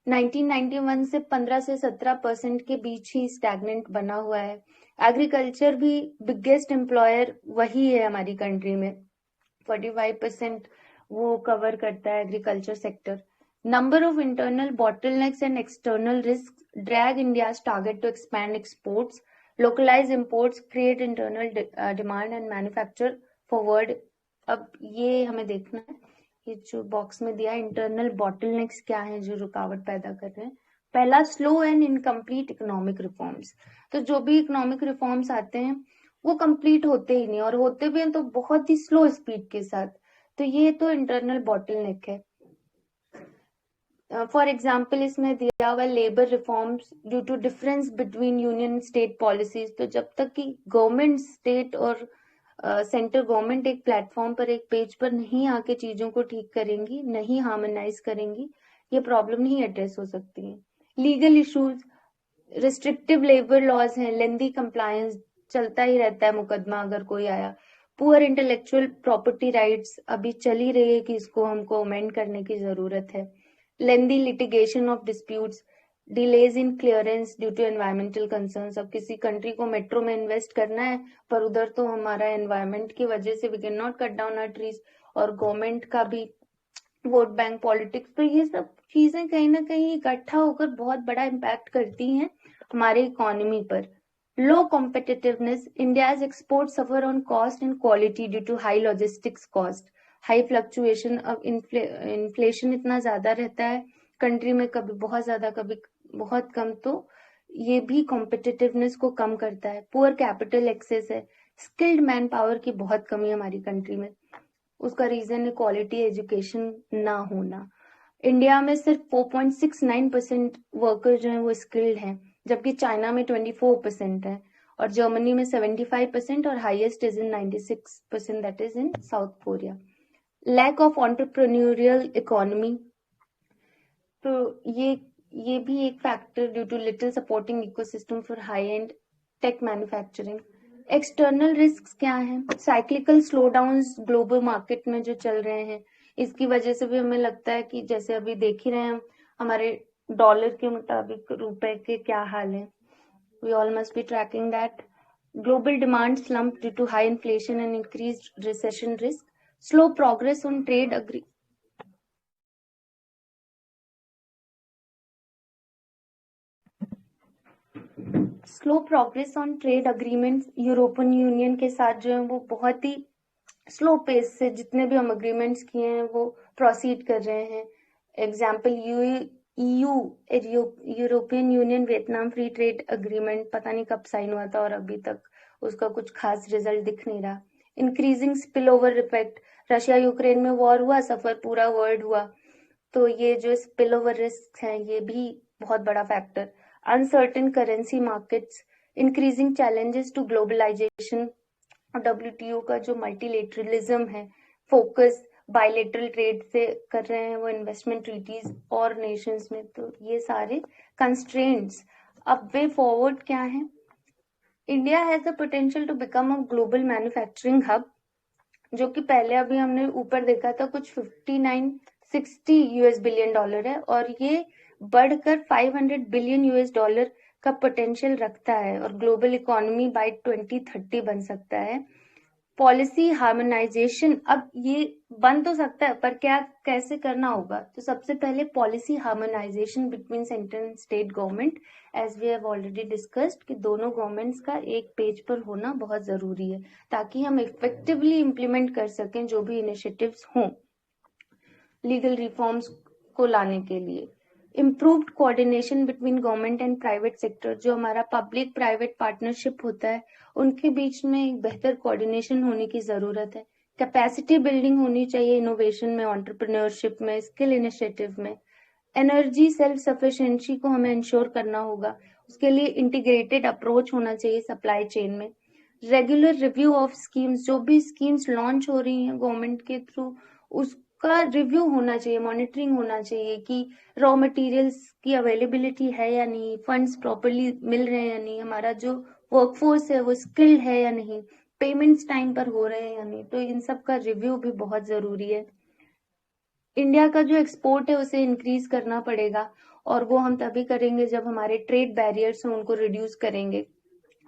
1991 से 15 से 17% के बीच ही स्टैग्नेंट बना हुआ है। एग्रीकल्चर भी बिगेस्ट एम्प्लॉयर वही है हमारी कंट्री में, 45% वो कवर करता है agriculture sector. Number of internal bottlenecks and external risk drag India's target to expand exports, localize imports, create internal demand and manufacture forward। अब ये हमें देखना है, ये जो बॉक्स में दिया इंटरनल बॉटलनेक्स क्या है जो रुकावट पैदा कर रहे हैं। पहला, slow and incomplete economic reforms. तो जो भी इकोनॉमिक रिफॉर्म्स आते हैं वो कंप्लीट होते ही नहीं, और होते भी हैं तो बहुत ही स्लो स्पीड के साथ। तो ये तो इंटरनल बॉटलनेक है। फॉर एग्जाम्पल इसमें दिया हुआ labour reforms due to difference between union state policies. तो जब तक कि गवर्नमेंट, स्टेट और सेंट्रल गवर्नमेंट एक प्लेटफॉर्म पर, एक पेज पर नहीं आके चीजों को ठीक करेंगी, नहीं हार्मोनाइज करेंगी, ये प्रॉब्लम नहीं एड्रेस हो सकती है। Legal issues, restrictive labour laws हैं, लेंदी कंप्लायंस, चलता ही रहता है मुकदमा अगर कोई आया। पुअर इंटेलेक्चुअल प्रॉपर्टी राइट्स, अभी चल ही रही है कि इसको हमको अमेंड करने की जरूरत है। Lengthy litigation of disputes, delays in clearance due to environmental concerns. अब किसी कंट्री को मेट्रो में इन्वेस्ट करना है, पर उधर तो हमारा एनवायरमेंट की वजह से we can not cut down our trees, और गवर्नमेंट का भी वोट बैंक पॉलिटिक्स। तो ये सब चीजें कहीं ना कहीं इकट्ठा होकर बहुत बड़ा इम्पैक्ट करती हैं हमारे इकोनॉमी पर। Low competitiveness, India's export suffer on cost and quality due to high logistics cost, high fluctuation. अब इन्फ्लेशन इतना ज्यादा रहता है कंट्री में, कभी बहुत ज्यादा कभी बहुत कम, तो ये भी कॉम्पिटिटिवनेस को कम करता है। पुअर कैपिटल एक्सेस है, स्किल्ड मैन पावर की बहुत कमी है हमारी कंट्री में। उसका रीजन है क्वालिटी एजुकेशन ना होना। इंडिया में सिर्फ 4.69% वर्कर जो है वो स्किल्ड हैं, जबकि चाइना में 24% है, और जर्मनी में 75%, और highest is in 96%, that is in South Korea. Lack of entrepreneurial economy, तो ये भी एक factor due to little supporting ecosystem for high end tech manufacturing. External risk क्या है, cyclical slowdowns global market में जो चल रहे हैं, इसकी वजह से भी हमें लगता है कि जैसे अभी देख ही रहे हैं हमारे डॉलर के मुताबिक रुपए के क्या हाल है। We all must be tracking that. Global demand slump due to high inflation and increased recession risk. Slow progress on trade slow progress on trade agreements. European Union के साथ जो है वो बहुत ही स्लो पेस से जितने भी हम अग्रीमेंट्स किए हैं वो प्रोसीड कर रहे हैं। Example European union Vietnam free trade agreement, पता नहीं कब साइन हुआ था और अभी तक उसका कुछ खास रिजल्ट दिख नहीं रहा। Increasing spill over effect, Russia Ukraine में वॉर हुआ, सफर पूरा वर्ल्ड हुआ, तो ये जो स्पिल ओवर रिस्क है ये भी बहुत बड़ा factor. Uncertain currency markets, increasing challenges to globalization, WTO का जो मल्टीलेटरलिज्म है, फोकस बायलेटरल ट्रेड से कर रहे हैं वो इन्वेस्टमेंट ट्रीटीज और नेशंस में, तो ये सारे कंस्ट्रेंट्स। अब वे फॉरवर्ड क्या है, India has the potential to become a global manufacturing hub, जो कि पहले अभी हमने ऊपर देखा था कुछ 59-60 यूएस बिलियन डॉलर है, और ये बढ़कर 500 बिलियन यूएस डॉलर का पोटेंशियल रखता है, और ग्लोबल इकोनॉमी बाय 2030 बन सकता है। पॉलिसी हार्मोनाइजेशन, अब ये बन तो सकता है पर क्या कैसे करना होगा, तो सबसे पहले policy harmonization between central and state government, as we have already discussed कि दोनों गवर्नमेंट्स का एक पेज पर होना बहुत जरूरी है ताकि हम इफेक्टिवली इम्प्लीमेंट कर सकें जो भी इनिशिएटिव्स हों लीगल रिफॉर्म्स को लाने के लिए। Improved coordination between government and private sector, जो हमारा पब्लिक प्राइवेट पार्टनरशिप होता है उनके बीच में एक बेहतर कोऑर्डिनेशन होने की जरूरत है। कैपेसिटी बिल्डिंग होनी चाहिए इनोवेशन में, एंटरप्रेन्योरशिप में, स्किल इनिशिएटिव में। एनर्जी सेल्फ सफिशिएंसी को हमें इंश्योर करना होगा, उसके लिए इंटीग्रेटेड अप्रोच होना चाहिए सप्लाई चेन में। रेगुलर रिव्यू ऑफ स्कीम्स, जो भी स्कीम्स लॉन्च हो रही हैं गवर्नमेंट के थ्रू, उसका रिव्यू होना चाहिए, मॉनिटरिंग होना चाहिए कि रॉ मटेरियल्स की अवेलेबिलिटी है या नहीं, फंड्स प्रॉपरली मिल रहे हैं या नहीं, हमारा जो वर्कफोर्स है वो स्किल्ड है या नहीं, पेमेंट्स टाइम पर हो रहे हैं या नहीं। तो इन सब का रिव्यू भी बहुत जरूरी है। इंडिया का जो एक्सपोर्ट है उसे इंक्रीज करना पड़ेगा, और वो हम तभी करेंगे जब हमारे ट्रेड बैरियर्स हैं उनको रिड्यूस करेंगे।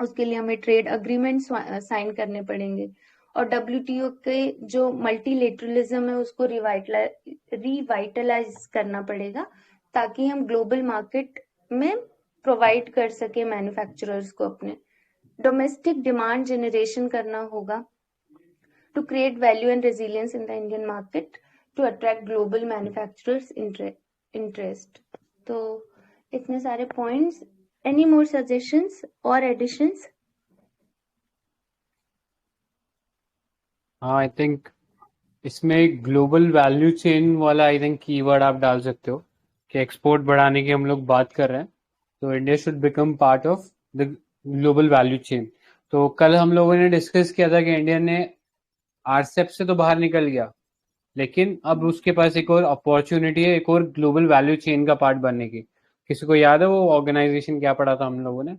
उसके लिए हमें ट्रेड अग्रीमेंट साइन करने पड़ेंगे, और WTO के जो मल्टीलेटरलिज्म है उसको रिवाइटलाइज करना पड़ेगा, ताकि हम ग्लोबल मार्केट में प्रोवाइड कर सके मैन्युफैक्चरर्स को अपने। डोमेस्टिक डिमांड जनरेशन करना होगा to create value and resilience in the Indian market to attract global manufacturers interest. तो इतने सारे points. Any more suggestions or additions? हाँ, आई थिंक इसमें ग्लोबल वैल्यू चेन वाला आई थिंक कीवर्ड आप डाल सकते हो कि एक्सपोर्ट बढ़ाने की हम लोग बात कर रहे हैं, तो India should become part of the global value chain. तो कल हम लोगों ने डिस्कस किया था कि इंडिया ने आरसेप से तो बाहर निकल गया, लेकिन अब उसके पास एक और अपॉर्चुनिटी है एक और ग्लोबल वैल्यू चेन का पार्ट बनने की। किसी को याद है वो ऑर्गेनाइजेशन क्या पढ़ा था हम लोगों ने?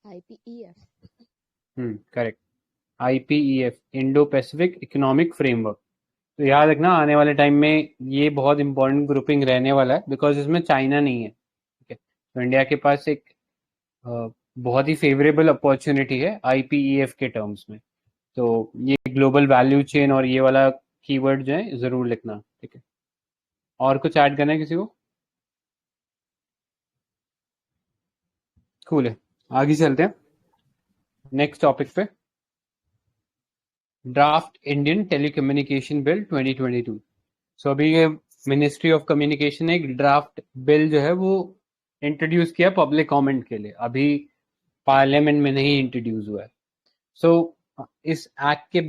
IPEF। Correct, IPEF, Indo Pacific economic framework. तो याद रखना आने वाले टाइम में ये बहुत इंपॉर्टेंट ग्रुपिंग रहने वाला है, बिकॉज इसमें चाइना नहीं है, ठीक है। तो इंडिया के पास एक बहुत ही फेवरेबल अपॉर्चुनिटी है IPEF के टर्म्स में। तो ये ग्लोबल वैल्यू चेन और ये वाला कीवर्ड जो है जरूर लिखना, ठीक है। और कुछ ऐड करना है किसी को? कूल है, आगे चलते हैं नेक्स्ट टॉपिक पे। Draft Indian telecommunication bill 2022। सो अभी ये मिनिस्ट्री ऑफ कम्युनिकेशन ने एक ड्राफ्ट बिल जो है वो इंट्रोड्यूस किया पब्लिक कमेंट के लिए, अभी पार्लियामेंट में नहीं इंट्रोड्यूस हुआ है। सो इस एक्ट के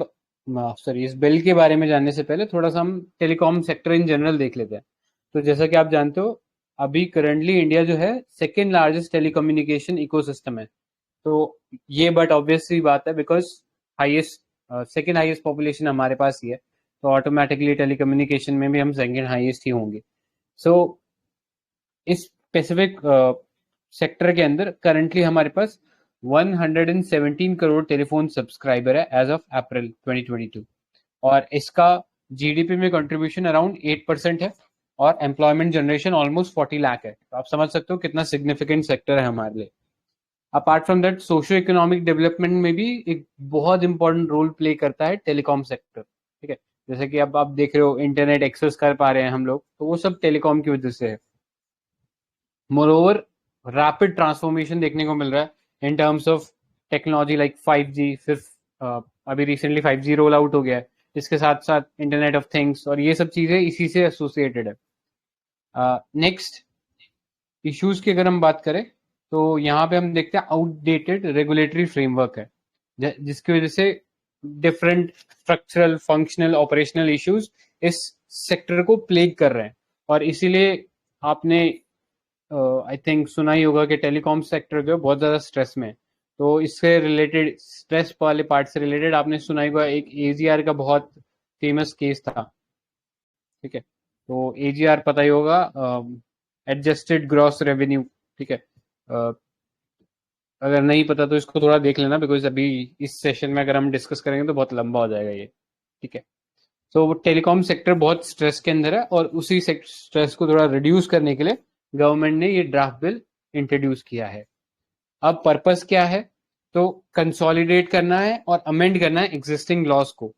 इस बिल के बारे में जानने से पहले थोड़ा सा हम टेलीकॉम सेक्टर इन जनरल देख लेते हैं। तो जैसा कि आप जानते हो अभी करंटली इंडिया जो है सेकेंड लार्जेस्ट टेलीकम्युनिकेशन इकोसिस्टम है। तो ये बट ऑब्वियसली बात है, because highest second highest population हमारे पास ही है, तो ऑटोमेटिकली टेलीकम्युनिकेशन में भी हम सेकेंड हाईएस्ट ही होंगे। सो इस स्पेसिफिक सेक्टर के अंदर करंटली हमारे पास 117 करोड़ टेलीफोन सब्सक्राइबर है एज ऑफ अप्रैल 2022, और इसका जीडीपी में कंट्रीब्यूशन अराउंड 8% है, और एम्प्लॉयमेंट जनरेशन ऑलमोस्ट 40 लाख है। तो आप समझ सकते हो कितना सिग्निफिकेंट सेक्टर है हमारे लिए। Apart from that socio economic development में भी एक बहुत इंपॉर्टेंट रोल प्ले करता है टेलीकॉम सेक्टर, ठीक है। जैसे कि अब आप देख रहे हो इंटरनेट एक्सेस कर पा रहे हैं हम लोग, तो वो सब टेलीकॉम की वजह से है। मोरओवर रैपिड ट्रांसफॉर्मेशन देखने को मिल रहा है in terms of technology like 5G, फिर अभी रिसेंटली 5G रोल आउट हो गया है, इसके साथ साथ इंटरनेट ऑफ थिंग्स, और ये सब चीजें इसी से एसोसिएटेड है। नेक्स्ट इश्यूज की अगर हम बात करें तो यहाँ पे हम देखते हैं आउटडेटेड रेगुलेटरी फ्रेमवर्क है, जिसकी वजह से different structural functional operational issues इस सेक्टर को प्लेग कर रहे हैं। और इसीलिए आपने आई थिंक सुना ही होगा कि टेलीकॉम सेक्टर जो है बहुत ज़्यादा स्ट्रेस में है। तो इससे रिलेटेड स्ट्रेस वाले पार्ट से रिलेटेड आपने सुना ही होगा, एक AGR का बहुत फेमस केस था, ठीक है। तो AGR पता ही होगा, एडजस्टेड ग्रॉस रेवेन्यू, ठीक है। अगर नहीं पता तो इसको थोड़ा देख लेना, बिकॉज अभी इस सेशन में अगर हम डिस्कस करेंगे तो बहुत लंबा हो जाएगा ये, ठीक है। तो टेलीकॉम सेक्टर बहुत स्ट्रेस के अंदर है, और उसी स्ट्रेस को थोड़ा रिड्यूस करने के लिए गवर्नमेंट ने ये ड्राफ्ट बिल इंट्रोड्यूस किया है। अब पर्पस क्या है? तो कंसोलिडेट करना है और अमेंड करना है एग्जिस्टिंग लॉज को,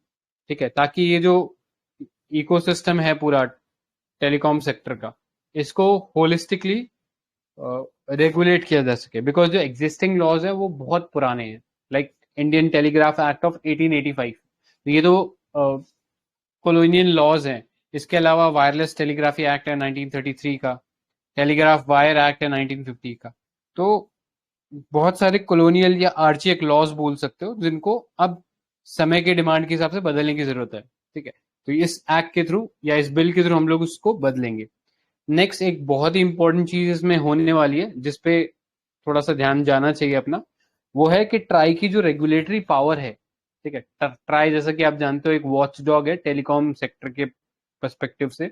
ठीक है, ताकि ये जो इकोसिस्टम है पूरा टेलीकॉम सेक्टर का, इसको होलिस्टिकली रेगुलेट किया जा सके। बिकॉज जो एग्जिस्टिंग लॉज है वो बहुत पुराने हैं, like Indian telegraph act of 1885, ये तो कॉलोनियल लॉज हैं। इसके अलावा वायरलेस टेलीग्राफी एक्ट है 1933 का, टेलीग्राफ वायर एक्ट है 1950 का। तो बहुत सारे कॉलोनियल या आर्चिक लॉज बोल सकते हो, जिनको अब समय के डिमांड के हिसाब से बदलने की जरूरत है, ठीक है। तो इस एक्ट के थ्रू या इस बिल के थ्रू हम लोग उसको बदलेंगे। नेक्स्ट एक बहुत ही इंपॉर्टेंट चीज इसमें होने वाली है, जिसपे थोड़ा सा ध्यान जाना चाहिए अपना, वो है कि ट्राई की जो रेगुलेटरी पावर है, ठीक है, ट्राई जैसा कि आप जानते हो एक वॉच डॉग है टेलीकॉम सेक्टर के पर्सपेक्टिव से,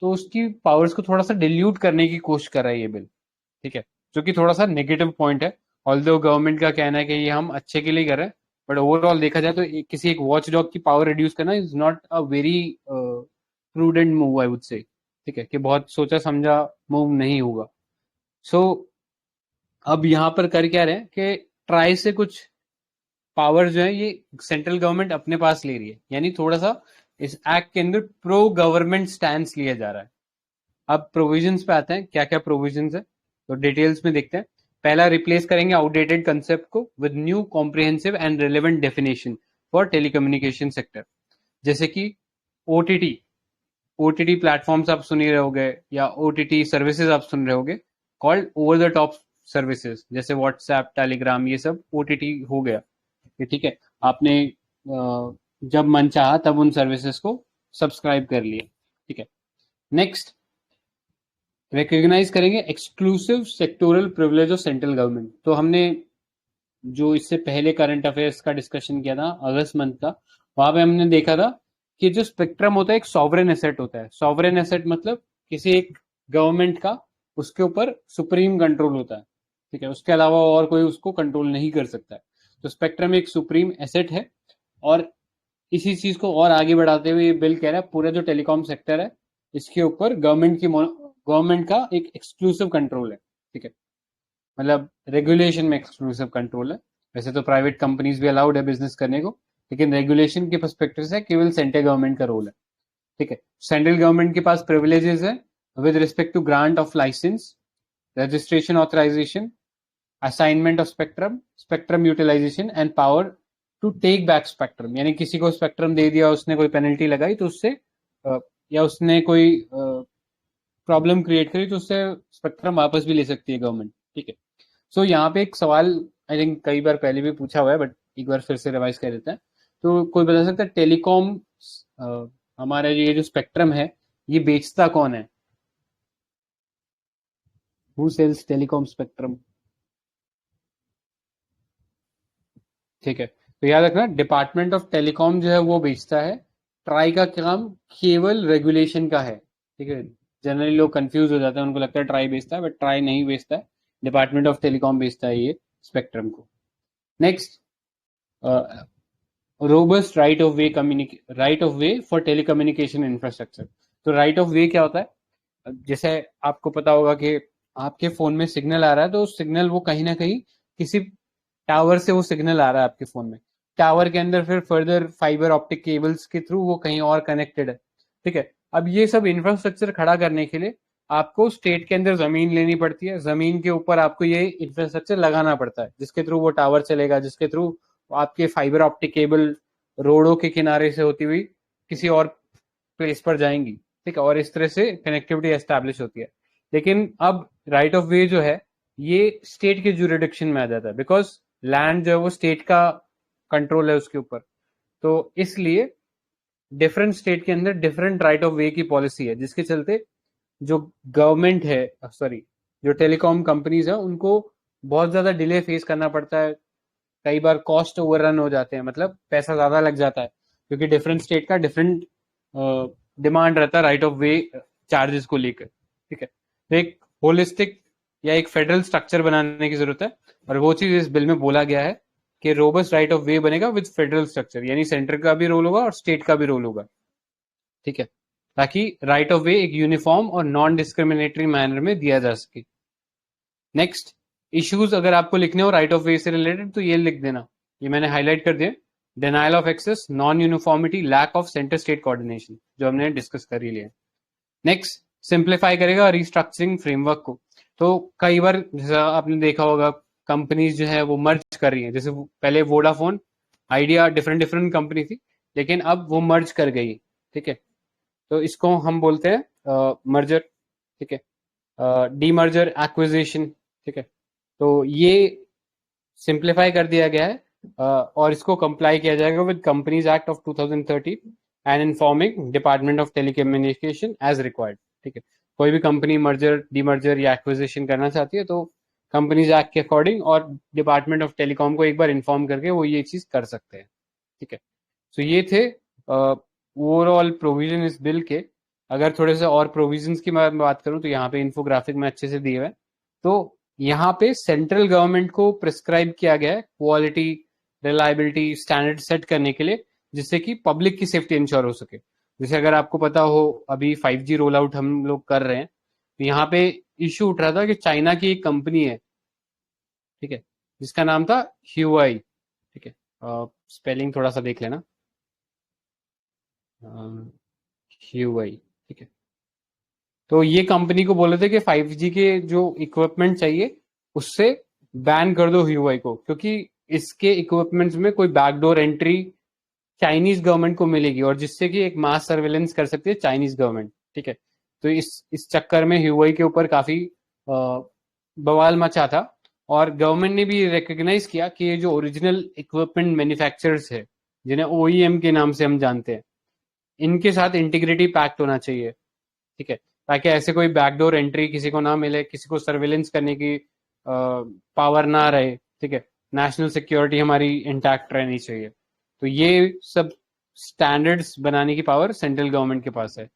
तो उसकी पावर्स को थोड़ा सा डिल्यूट करने की कोशिश कर रहा है ये बिल, ठीक है, जो कि थोड़ा सा नेगेटिव पॉइंट है। ऑल्दो गवर्नमेंट का कहना है कि ये हम अच्छे के लिए कर रहे हैं, बट ओवरऑल देखा जाए तो किसी एक वॉच डॉग की पावर रिड्यूस करना is not a very prudent move I would say, ठीक है, कि बहुत सोचा समझा मूव नहीं होगा। सो अब यहाँ पर कर क्या रहे हैं कि ट्राई से कुछ पावर जो है ये सेंट्रल गवर्नमेंट अपने पास ले रही है, यानी थोड़ा सा इस एक्ट के अंदर प्रो गवर्नमेंट स्टैंड लिया जा रहा है। अब प्रोविजंस पे आते हैं, क्या क्या प्रोविजंस है, तो डिटेल्स में देखते हैं। पहला, रिप्लेस करेंगे आउटडेटेड कंसेप्ट को with new comprehensive and relevant definition for telecommunication sector, जैसे कि ओटीटी ओटीटी प्लेटफॉर्म्स आप सुन ही रहे होगे, या ओटीटी सर्विसेज आप सुन रहे होगे, called over the top services, जैसे व्हाट्सएप टेलीग्राम, ये सब ओटीटी हो गया, ठीक है, आपने जब मन चाहा तब उन सर्विसेज को सब्सक्राइब कर लिए, ठीक है। नेक्स्ट, रिकॉग्नाइज करेंगे exclusive sectoral privilege of central government. तो हमने जो इससे पहले करंट अफेयर्स का डिस्कशन किया था अगस्त मंथ का, वहां पे हमने देखा था कि जो स्पेक्ट्रम होता है एक सॉवरेन एसेट होता है। सॉवरेन एसेट मतलब किसी एक गवर्नमेंट का उसके ऊपर सुप्रीम कंट्रोल होता है, ठीक है, उसके अलावा और कोई उसको कंट्रोल नहीं कर सकता है। तो स्पेक्ट्रम एक सुप्रीम एसेट है, और इसी चीज को और आगे बढ़ाते हुए ये बिल कह रहा है पूरा जो टेलीकॉम सेक्टर है इसके ऊपर गवर्नमेंट का एक एक्सक्लूसिव कंट्रोल है, ठीक है, मतलब रेगुलेशन में एक्सक्लूसिव कंट्रोल है। वैसे तो प्राइवेट कंपनीज भी अलाउड है बिजनेस करने को, लेकिन रेगुलेशन के पर्सपेक्टिव से केवल सेंट्रल गवर्नमेंट का रोल है, ठीक है। सेंट्रल गवर्नमेंट के पास प्रिविलेजेस है with respect to grant of licence, registration authorization, assignment of spectrum, spectrum utilization and power to take back spectrum, यानी किसी को स्पेक्ट्रम दे दिया, उसने कोई पेनल्टी लगाई तो उससे या उसने कोई प्रॉब्लम क्रिएट करी तो उससे स्पेक्ट्रम वापस भी ले सकती है गवर्नमेंट, ठीक है। सो यहाँ पे एक सवाल आई थिंक कई बार पहले भी पूछा हुआ है, बट एक बार फिर से रिवाइज कर देते हैं। तो कोई बता सकता है टेलीकॉम हमारा ये जो स्पेक्ट्रम है ये बेचता कौन है? Who sells telecom spectrum? ठीक है, तो याद रखना डिपार्टमेंट ऑफ टेलीकॉम जो है वो बेचता है। ट्राई का काम केवल रेगुलेशन का है, ठीक है। जनरली लोग कंफ्यूज हो जाते हैं, उनको लगता है ट्राई बेचता है, बट ट्राई नहीं बेचता है, डिपार्टमेंट ऑफ टेलीकॉम बेचता है ये स्पेक्ट्रम को। Next, robust right of way for telecommunication infrastructure. तो राइट ऑफ वे क्या होता है? जैसे आपको पता होगा कि आपके फोन में सिग्नल आ रहा है, तो सिग्नल वो कहीं ना कहीं किसी टावर से वो सिग्नल आ रहा है आपके फोन में, टावर के अंदर फिर फर्दर फाइबर ऑप्टिक केबल्स के थ्रू वो कहीं और कनेक्टेड है, ठीक है। अब ये सब इंफ्रास्ट्रक्चर खड़ा करने के लिए आपको स्टेट के अंदर जमीन लेनी पड़ती है, जमीन के ऊपर आपको ये इंफ्रास्ट्रक्चर लगाना पड़ता है, जिसके थ्रू वो टावर चलेगा, जिसके थ्रू आपके फाइबर ऑप्टिक केबल रोडों के किनारे से होती हुई किसी और प्लेस पर जाएंगी, ठीक है, और इस तरह से कनेक्टिविटी एस्टैब्लिश होती है। लेकिन अब राइट ऑफ वे जो है ये स्टेट के ज्यूरिडिक्शन में आ जाता है, बिकॉज लैंड जो है वो स्टेट का कंट्रोल है उसके ऊपर, तो इसलिए डिफरेंट स्टेट के अंदर डिफरेंट राइट ऑफ वे की पॉलिसी है, जिसके चलते जो गवर्नमेंट है, सॉरी, जो टेलीकॉम कंपनीज है उनको बहुत ज्यादा डिले फेस करना पड़ता है। कई बार कॉस्ट ओवररन हो जाते हैं, मतलब पैसा ज्यादा लग जाता है, क्योंकि डिफरेंट स्टेट का डिफरेंट डिमांड रहता है राइट ऑफ वे चार्जेस को लेकर, ठीक है। तो एक होलिस्टिक या एक फेडरल स्ट्रक्चर बनाने की जरूरत है, और वो चीज इस बिल में बोला गया है कि रोबस्ट राइट ऑफ वे बनेगा विद फेडरल स्ट्रक्चर, यानी सेंटर का भी रोल होगा और स्टेट का भी रोल होगा, ठीक है, ताकि राइट ऑफ वे एक यूनिफॉर्म और नॉन डिस्क्रिमिनेटरी मैनर में दिया जा सके। नेक्स्ट, इश्यूज अगर आपको लिखने हो राइट ऑफ वे से रिलेटेड तो ये लिख देना, ये मैंने हाईलाइट कर दिया। Denial of access, non uniformity, lack of centre state coordination, जो हमने डिस्कस कर ही लिया। नेक्स्ट, सिंप्लीफाई करेगा रिस्ट्रक्चरिंग फ्रेमवर्क को। तो कई बार जैसा आपने देखा होगा कंपनीज जो है वो मर्ज कर रही है, जैसे पहले Vodafone idea different different company थी, लेकिन अब वो मर्ज कर गई, ठीक है, तो इसको हम बोलते हैं मर्जर, ठीक है, डीमर्जर एक्विजिशन, ठीक है। तो ये सिंप्लीफाई कर दिया गया है, और इसको कंप्लाई किया जाएगा with companies act of 2030 and informing department of telecommunication as required, ठीक है। कोई भी कंपनी मर्जर, डीमर्जर या एक्विजिशन करना चाहती है तो कंपनीज एक्ट के अकॉर्डिंग, और डिपार्टमेंट ऑफ टेलीकॉम को एक बार इन्फॉर्म करके वो ये चीज कर सकते हैं। ठीक है, तो ये थे ओवरऑल प्रोविजन इस बिल के। अगर थोड़े से और प्रोविजंस की मैं बात करूं तो यहाँ पे इन्फोग्राफिक में अच्छे से दिए हुए हैं। तो यहाँ पे सेंट्रल गवर्नमेंट को प्रिस्क्राइब किया गया है क्वालिटी, रिलायबिलिटी स्टैंडर्ड सेट करने के लिए, जिससे कि पब्लिक की सेफ्टी इंश्योर हो सके। जैसे अगर आपको पता हो, अभी 5G रोल आउट हम लोग कर रहे हैं, तो यहाँ पे इश्यू उठ रहा था कि चाइना की एक कंपनी है, ठीक है, जिसका नाम था ह्यूआई। ठीक है, स्पेलिंग थोड़ा सा देख लेना, ह्यूआई। ठीक है, तो ये कंपनी को बोले थे कि 5G के जो इक्विपमेंट चाहिए उससे बैन कर दो ह्यूआई को, क्योंकि इसके इक्विपमेंट्स में कोई बैकडोर एंट्री चाइनीज गवर्नमेंट को मिलेगी, और जिससे कि एक मास सर्वेलेंस कर सकती है चाइनीज गवर्नमेंट। ठीक है, तो इस चक्कर में ह्यूआई के ऊपर काफी बवाल मचा था, और गवर्नमेंट ने भी रिकग्नाइज किया कि ये जो ओरिजिनल इक्विपमेंट मैन्युफैक्चरर्स है, जिन्हें ओईएम के नाम से हम जानते हैं, इनके साथ इंटीग्रिटी पैक्ट होना चाहिए। ठीक है, ताकि ऐसे कोई बैकडोर एंट्री किसी को ना मिले, किसी को सर्वेलेंस करने की पावर ना रहे। ठीक है, नेशनल सिक्योरिटी हमारी इंटैक्ट रहनी चाहिए। तो ये सब स्टैंडर्ड्स बनाने की पावर सेंट्रल गवर्नमेंट के पास है।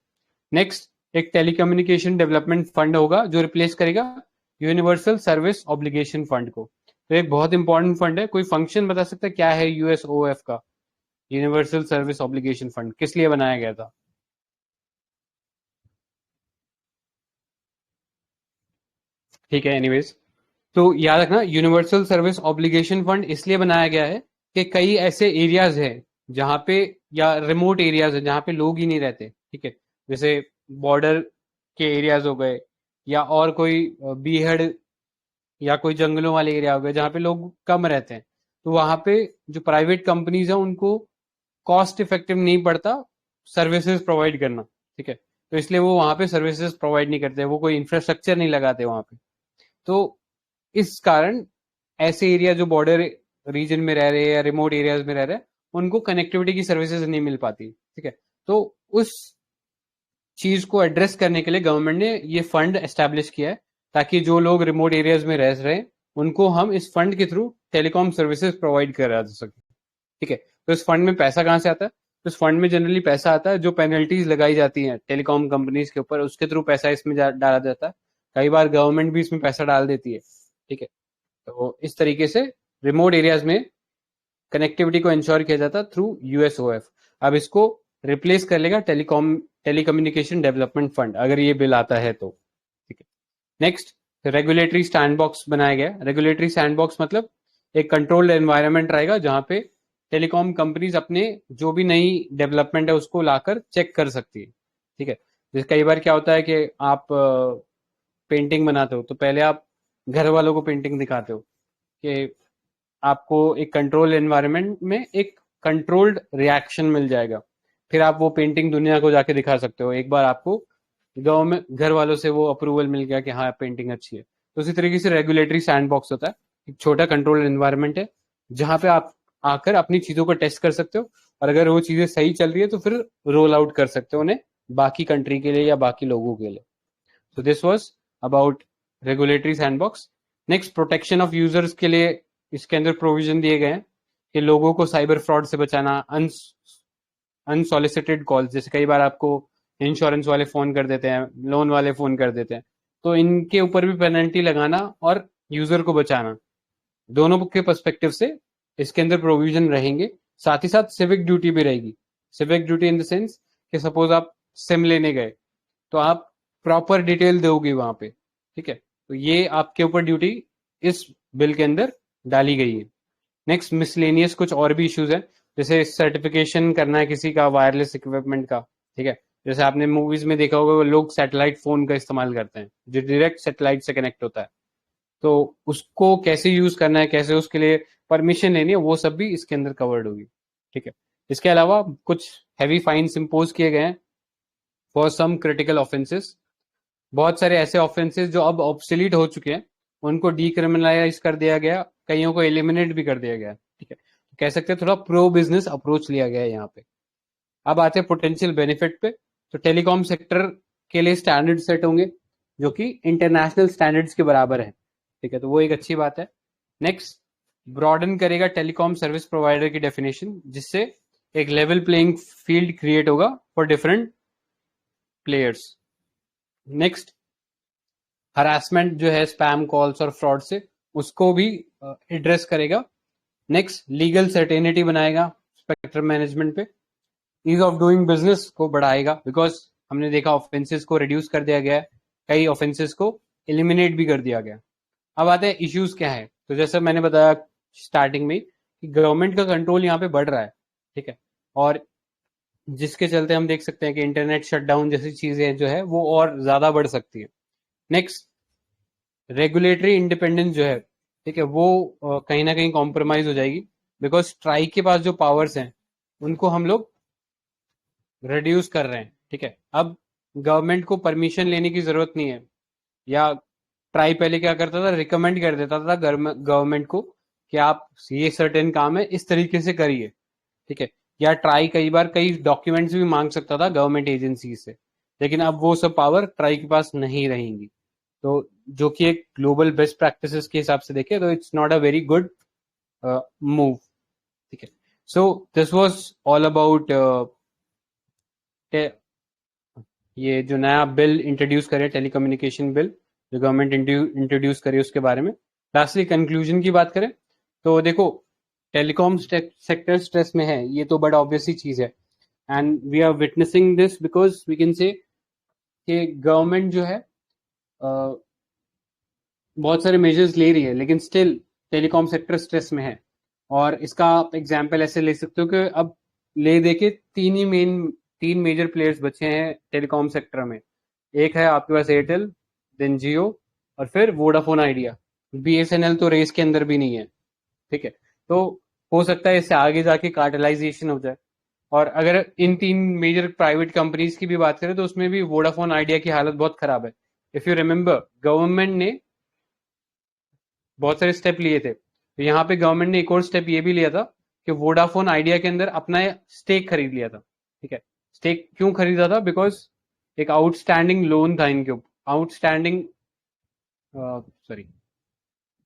नेक्स्ट, एक टेलीकम्युनिकेशन डेवलपमेंट फंड होगा जो रिप्लेस करेगा यूनिवर्सल सर्विस ऑब्लिगेशन फंड को। तो एक बहुत इंपॉर्टेंट फंड है। कोई फंक्शन बता सकता है क्या है यूएसओएफ का? यूनिवर्सल सर्विस ऑब्लिगेशन फंड किस लिए बनाया गया था? ठीक है, एनीवेज, तो याद रखना, यूनिवर्सल सर्विस ऑब्लिगेशन फंड इसलिए बनाया गया है कि कई ऐसे एरियाज हैं जहां पे, या रिमोट एरियाज है जहां पे लोग ही नहीं रहते। ठीक है, जैसे बॉर्डर के एरियाज हो गए, या और कोई बीहड़ या कोई जंगलों वाले एरिया हो गए जहाँ पे लोग कम रहते हैं। तो वहां पे जो प्राइवेट कंपनीज है उनको कॉस्ट इफेक्टिव नहीं पड़ता सर्विसेज प्रोवाइड करना। ठीक है, तो इसलिए वो वहां पे सर्विसेज प्रोवाइड नहीं करते, वो कोई इंफ्रास्ट्रक्चर नहीं लगाते वहां पे। तो इस कारण ऐसे एरिया जो बॉर्डर रीजन में रह रहे हैं या रिमोट एरियाज में रह रहे हैं, उनको कनेक्टिविटी की सर्विसेज नहीं मिल पाती। ठीक है, तो उस चीज को एड्रेस करने के लिए गवर्नमेंट ने ये फंड एस्टेब्लिश किया है, ताकि जो लोग रिमोट एरियाज में रह रहे हैं उनको हम इस फंड के थ्रू टेलीकॉम सर्विसेज प्रोवाइड करा सके। ठीक है, तो इस फंड में पैसा कहाँ से आता है? तो इस फंड में जनरली पैसा आता है जो पेनल्टीज लगाई जाती हैं टेलीकॉम कंपनीज के ऊपर, उसके थ्रू पैसा इसमें डाला जाता है। कई बार गवर्नमेंट भी इसमें पैसा डाल देती है। ठीक है, तो इस तरीके से रिमोट एरियाज में कनेक्टिविटी को इंश्योर किया जाता थ्रू यूएसओएफ। अब इसको रिप्लेस कर लेगा टेलीकम्युनिकेशन डेवलपमेंट फंड, अगर ये बिल आता है तो। ठीक है, नेक्स्ट, रेगुलेटरी सैंडबॉक्स बनाया गया। रेगुलेटरी सैंडबॉक्स मतलब एक कंट्रोल्ड एनवायरनमेंट रहेगा जहां पे टेलीकॉम कंपनीज अपने जो भी नई डेवलपमेंट है उसको लाकर चेक कर सकती है। ठीक है, जैसे कई बार क्या होता है कि आप पेंटिंग बनाते हो तो पहले आप घर वालों को पेंटिंग दिखाते हो कि आपको एक कंट्रोल एनवायरनमेंट में एक कंट्रोल्ड रिएक्शन मिल जाएगा, फिर आप वो पेंटिंग दुनिया को जाके दिखा सकते हो। एक बार आपको गांव में घर वालों से वो अप्रूवल मिल गया कि हाँ पेंटिंग अच्छी है। तो उसी तरीके से रेगुलेटरी सैंडबॉक्स होता है, एक छोटा कंट्रोल एनवायरनमेंट है जहां पे आप आकर अपनी चीजों को टेस्ट कर सकते हो, और अगर वो चीजें सही चल रही है तो फिर रोल आउट कर सकते हो उन्हें बाकी कंट्री के लिए या बाकी लोगों के लिए। So this was about regulatory sandbox. Next, protection of users के लिए इसके अंदर प्रोविजन दिए गए हैं कि लोगों को साइबर फ्रॉड से बचाना, अनसॉलिसिटेड कॉल्स, जैसे कई बार आपको इंश्योरेंस वाले फोन कर देते हैं, लोन वाले फोन कर देते हैं, तो इनके ऊपर भी पेनल्टी लगाना और यूजर को बचाना, दोनों के पर्सपेक्टिव से इसके अंदर प्रोविजन रहेंगे। साथ ही साथ सिविक ड्यूटी भी रहेगी। Civic duty in the sense कि सपोज आप सिम लेने गए तो आप प्रॉपर डिटेल दोगे वहां पे। ठीक है, तो ये आपके ऊपर ड्यूटी इस बिल के अंदर डाली गई है। नेक्स्ट, मिसलेनियस कुछ और भी इश्यूज हैं, जैसे सर्टिफिकेशन करना है किसी का वायरलेस इक्विपमेंट का। ठीक है, जैसे आपने मूवीज में देखा होगा वो लोग सैटेलाइट फोन का इस्तेमाल करते हैं जो डायरेक्ट सैटेलाइट से कनेक्ट होता है, तो उसको कैसे यूज करना है, कैसे उसके लिए परमिशन लेनी है, वो सब भी इसके अंदर कवर्ड होगी। ठीक है, इसके अलावा कुछ हैवी फाइन्स इम्पोज किए गए हैं फॉर सम क्रिटिकल ऑफेंसेस। बहुत सारे ऐसे ऑफेंसेस जो अब ऑब्सोलीट हो चुके हैं उनको डीक्रिमिनलाइज कर दिया गया, कईयों को एलिमिनेट भी कर दिया गया। ठीक है, कह सकते हैं थोड़ा प्रो बिजनेस अप्रोच लिया गया है यहाँ पे। अब आते हैं पोटेंशियल बेनिफिट पे। तो टेलीकॉम सेक्टर के लिए स्टैंडर्ड सेट होंगे जो कि इंटरनेशनल स्टैंडर्ड्स के बराबर है। ठीक है, तो वो एक अच्छी बात है। नेक्स्ट, ब्रॉडन करेगा टेलीकॉम सर्विस प्रोवाइडर की डेफिनेशन, जिससे एक लेवल प्लेइंग फील्ड क्रिएट होगा for different players. Next, harassment जो है स्पैम कॉल्स और फ्रॉड से, उसको भी एड्रेस करेगा। नेक्स्ट, लीगल सर्टेनिटी बनाएगा स्पेक्ट्रम मैनेजमेंट पे। ईज ऑफ डूइंग बिजनेस को बढ़ाएगा, बिकॉज हमने देखा ऑफेंसेस को रिड्यूस कर दिया गया है, कई ऑफेंसेस को एलिमिनेट भी कर दिया गया। अब आते हैं इश्यूज क्या है। तो जैसे मैंने बताया स्टार्टिंग में कि गवर्नमेंट का कंट्रोल यहाँ पे बढ़ रहा है, ठीक है, और जिसके चलते हम देख सकते हैं कि इंटरनेट शटडाउन जैसी चीजें जो है वो और ज्यादा बढ़ सकती है। नेक्स्ट, रेगुलेटरी इंडिपेंडेंस जो है, ठीक है, वो कहीं ना कहीं कॉम्प्रोमाइज हो जाएगी, बिकॉज ट्राई के पास जो पावर्स हैं उनको हम लोग रिड्यूस कर रहे हैं, ठीक है। अब गवर्नमेंट को परमिशन लेने की जरूरत नहीं है, या ट्राई पहले क्या करता था, रिकमेंड कर देता था गवर्नमेंट को कि आप ये सर्टेन काम है इस तरीके से करिए, ठीक है। या ट्राई कई बार कई डॉक्यूमेंट्स भी मांग सकता था गवर्नमेंट एजेंसी से, लेकिन अब वो सब पावर ट्राई के पास नहीं रहेंगी। तो जो कि एक ग्लोबल बेस्ट प्रैक्टिसेस के हिसाब से देखें तो it's not a very good move, ठीक है। So this was all about ये जो नया बिल इंट्रोड्यूस करे, टेलीकम्युनिकेशन बिल जो गवर्नमेंट इंट्रोड्यूस करे उसके बारे में। लास्टली कंक्लूजन की बात करें तो देखो, टेलीकॉम सेक्टर स्ट्रेस में है, ये तो बड़ा ऑब्वियस ही चीज है, and we are witnessing this because we can say कि गवर्नमेंट जो है बहुत सारे मेजर्स ले रही है, लेकिन स्टिल टेलीकॉम सेक्टर स्ट्रेस में है। और इसका आप एग्जाम्पल ऐसे ले सकते हो कि अब ले देके तीन मेजर प्लेयर्स बचे हैं टेलीकॉम सेक्टर में। एक है आपके पास एयरटेल, देन जियो, और फिर वोडाफोन आइडिया। बीएसएनएल तो रेस के अंदर भी नहीं है, ठीक है। तो हो सकता है इससे आगे जाके कार्टेलाइजेशन हो जाए। और अगर इन तीन मेजर प्राइवेट कंपनीज की भी बात करें तो उसमें भी वोडाफोन आइडिया की हालत बहुत खराब है। इफ यू रिमेंबर, गवर्नमेंट ने बहुत सारे स्टेप लिए थे, तो यहाँ पे गवर्नमेंट ने एक और स्टेप ये भी लिया था कि वोडाफोन आइडिया के अंदर अपना स्टेक खरीद लिया था, ठीक है। स्टेक क्यों खरीदा था? बिकॉज एक आउटस्टैंडिंग लोन था इनके ऊपर,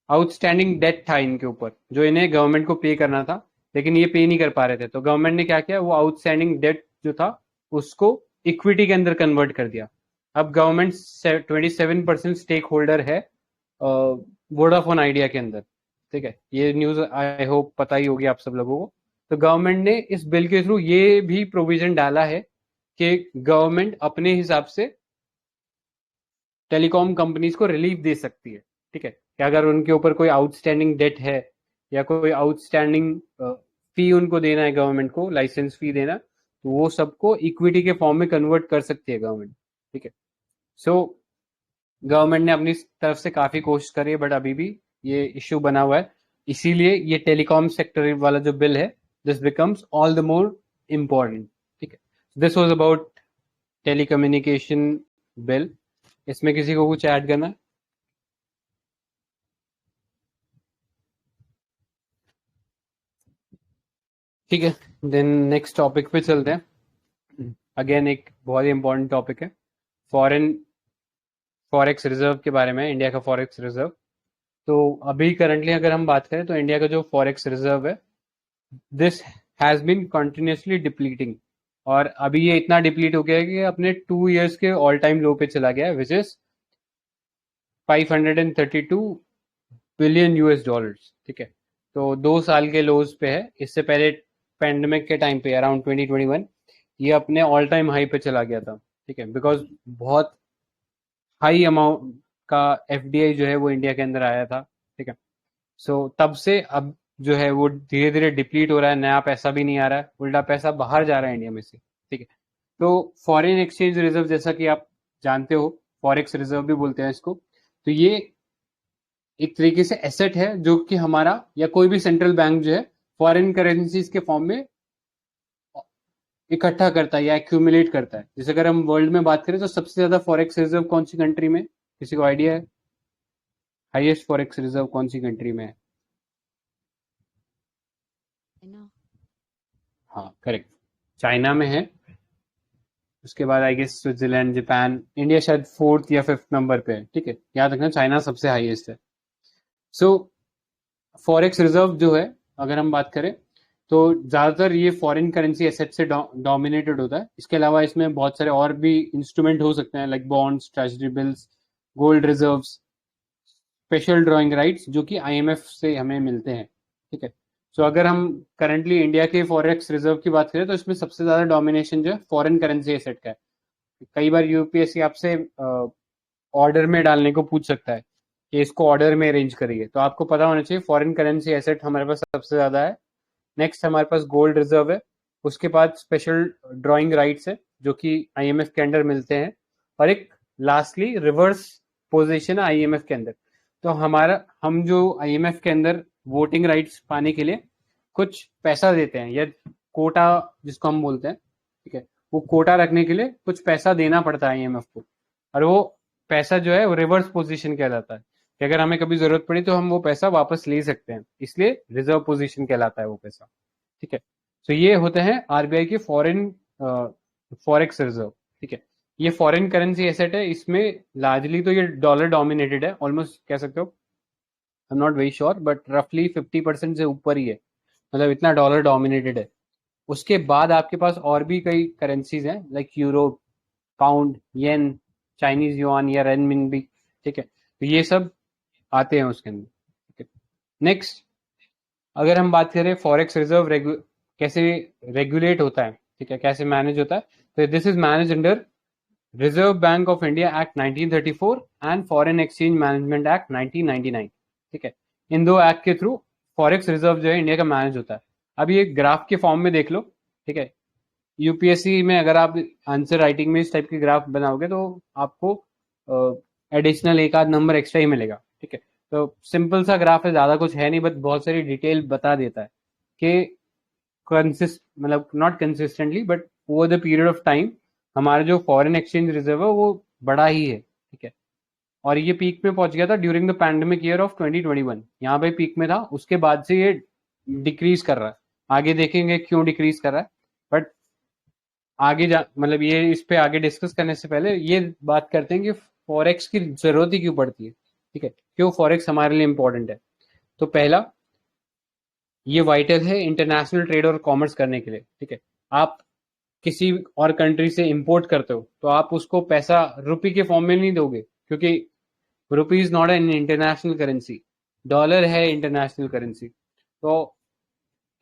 आउटस्टैंडिंग डेट था इनके ऊपर, जो इन्हें गवर्नमेंट को पे करना था, लेकिन ये पे नहीं कर पा रहे थे। तो गवर्नमेंट ने क्या किया, वो आउटस्टैंडिंग डेट जो था उसको इक्विटी के अंदर कन्वर्ट कर दिया। अब गवर्नमेंट 27% स्टेक होल्डर है वोडाफोन आइडिया के अंदर, ठीक है। ये न्यूज आई होप पता ही होगी आप सब लोगों को। तो गवर्नमेंट ने इस बिल के थ्रू ये भी प्रोविजन डाला है कि गवर्नमेंट अपने हिसाब से टेलीकॉम कंपनीज को रिलीफ दे सकती है, ठीक है, कि अगर उनके ऊपर कोई आउटस्टैंडिंग डेट है या कोई आउटस्टैंडिंग फी उनको देना है गवर्नमेंट को, लाइसेंस फी देना, तो वो सबको इक्विटी के फॉर्म में कन्वर्ट कर सकती है गवर्नमेंट, ठीक है। सो गवर्नमेंट ने अपनी तरफ से काफी कोशिश करी है, बट अभी भी ये इश्यू बना हुआ है। इसीलिए ये टेलीकॉम सेक्टर वाला जो बिल है, this becomes all the more important, ठीक है। This was about telecommunication bill. इसमें किसी को कुछ ऐड करना है? ठीक है, देन नेक्स्ट टॉपिक पे चलते हैं। अगेन एक बहुत ही इंपॉर्टेंट टॉपिक है, फॉरेक्स रिजर्व के बारे में, इंडिया का फॉरेक्स रिजर्व। तो अभी करंटली अगर हम बात करें तो इंडिया का जो फॉरेक्स रिजर्व है, this has been continuously depleting, और अभी ये इतना डिप्लीट हो गया है कि अपने 2 इयर्स के ऑल टाइम लो पे चला गया है, which is 532 billion US dollars, ठीक है। तो 2 साल के लोज पे है। इससे पहले पैंडेमिक के टाइम पे अराउंड 2021 ये अपने ऑल टाइम हाई पे चला गया था, ठीक है, बिकॉज बहुत हाई अमाउंट का एफडीआई जो है वो इंडिया के अंदर आया था, ठीक है। सो तब से अब जो है वो धीरे धीरे डिप्लीट हो रहा है, नया पैसा भी नहीं आ रहा है, उल्टा पैसा बाहर जा रहा है इंडिया में से, ठीक है। तो फॉरेन एक्सचेंज रिजर्व, जैसा कि आप जानते हो, फॉरेक्स रिजर्व भी बोलते हैं इसको, तो ये एक तरीके से एसेट है जो कि हमारा या कोई भी सेंट्रल बैंक जो है फॉरेन करेंसीज के फॉर्म में इकट्ठा करता है या एक्यूमुलेट करता है। जैसे अगर हम वर्ल्ड में बात करें तो सबसे ज्यादा फॉरेक्स रिजर्व कौन सी कंट्री में, किसी को आइडिया है? हाईएस्ट फॉरेक्स रिजर्व कौन सी कंट्री में है? हाँ, करेक्ट, चाइना में है। उसके बाद I guess Switzerland, Japan, India शायद 4th या 5th नंबर पे है, ठीक है। याद रखना चाइना सबसे हाईएस्ट है। सो फॉरेक्स रिजर्व जो है, अगर हम बात करें तो ज़्यादातर ये फॉरेन करेंसी एसेट से डोमिनेटेड होता है। इसके अलावा इसमें बहुत सारे और भी इंस्ट्रूमेंट हो सकते हैं, like bonds, treasury bills, gold reserves, special drawing rights जो कि आईएमएफ से हमें मिलते हैं। ठीक है। सो अगर हम करंटली इंडिया के फॉरेक्स रिजर्व की बात करें तो इसमें सबसे ज़्यादा डोमिनेशन जो है फॉरेन करेंसी एसेट का है। कई बार यूपीएससी आपसे ऑर्डर में डालने को पूछ सकता है कि इसको ऑर्डर में अरेंज करिए, तो आपको पता होना चाहिए फॉरेन करेंसी एसेट हमारे पास सबसे ज़्यादा है। नेक्स्ट हमारे पास गोल्ड रिजर्व है, उसके बाद स्पेशल ड्राइंग राइट्स है जो कि आईएमएफ के अंडर मिलते हैं, और एक लास्टली रिवर्स पोजीशन है आईएमएफ के अंदर। तो हम जो आईएमएफ के अंदर वोटिंग राइट्स पाने के लिए कुछ पैसा देते हैं, या कोटा जिसको हम बोलते हैं, ठीक है, वो कोटा रखने के लिए कुछ पैसा देना पड़ता है आईएमएफ को, और वो पैसा जो है वो रिवर्स पोजीशन कहलाता है कि अगर हमें कभी जरूरत पड़ी तो हम वो पैसा वापस ले सकते हैं, इसलिए रिजर्व पोजीशन कहलाता है वो पैसा। ठीक है। तो ये होते हैं आरबीआई के फॉरेन फॉरेक्स रिजर्व। ठीक है। ये फॉरेन करेंसी एसेट है, इसमें लार्जली तो ये डॉलर डोमिनेटेड है, ऑलमोस्ट कह सकते हो, I am not very sure but रफली 50% से ऊपर ही है, मतलब इतना डॉलर डोमिनेटेड है। उसके बाद आपके पास और भी कई करेंसीज हैं, लाइक यूरो, पाउंड, येन, चाइनीज युआन या रेनमिनबी। ठीक है। तो ये सब आते हैं उसके अंदर। ठीक है। नेक्स्ट, अगर हम बात करें फॉरेक्स रिजर्व कैसे रेगुलेट होता है, ठीक है, कैसे मैनेज होता है, तो this is manage under reserve bank of India act 1934 and foreign exchange management act 1999। ठीक है। इन दो एक्ट के थ्रू फॉरेक्स रिजर्व जो है इंडिया का मैनेज होता है। अब ये ग्राफ के फॉर्म में देख लो। ठीक है। यूपीएससी में अगर आप आंसर राइटिंग में इस टाइप के ग्राफ बनाओगे तो आपको एडिशनल एक आध नंबर एक्स्ट्रा ही मिलेगा। ठीक है। तो सिंपल सा ग्राफ है, ज़्यादा कुछ है नहीं, बट बहुत सारी डिटेल बता देता है कि मतलब not consistently but over the period of time हमारा जो फॉरेन एक्सचेंज रिजर्व है वो बड़ा ही है। ठीक है। और ये पीक में पहुंच गया था during the pandemic year of 2021, यहाँ पे पीक में था, उसके बाद से ये डिक्रीज कर रहा है। आगे देखेंगे क्यों डिक्रीज कर रहा है, बट आगे मतलब ये इस पे आगे डिस्कस करने से पहले ये बात करते हैं कि फॉरेक्स की जरूरत ही क्यों पड़ती है। ठीक है। क्यों फॉरेक्स हमारे लिए इंपॉर्टेंट है। तो पहला, ये वाइटल है इंटरनेशनल ट्रेड और कॉमर्स करने के लिए। ठीक है। आप किसी और कंट्री से इंपोर्ट करते हो तो आप उसको पैसा रुपी के फॉर्म में नहीं दोगे, क्योंकि रुपी is not an international currency, dollar है इंटरनेशनल करेंसी। तो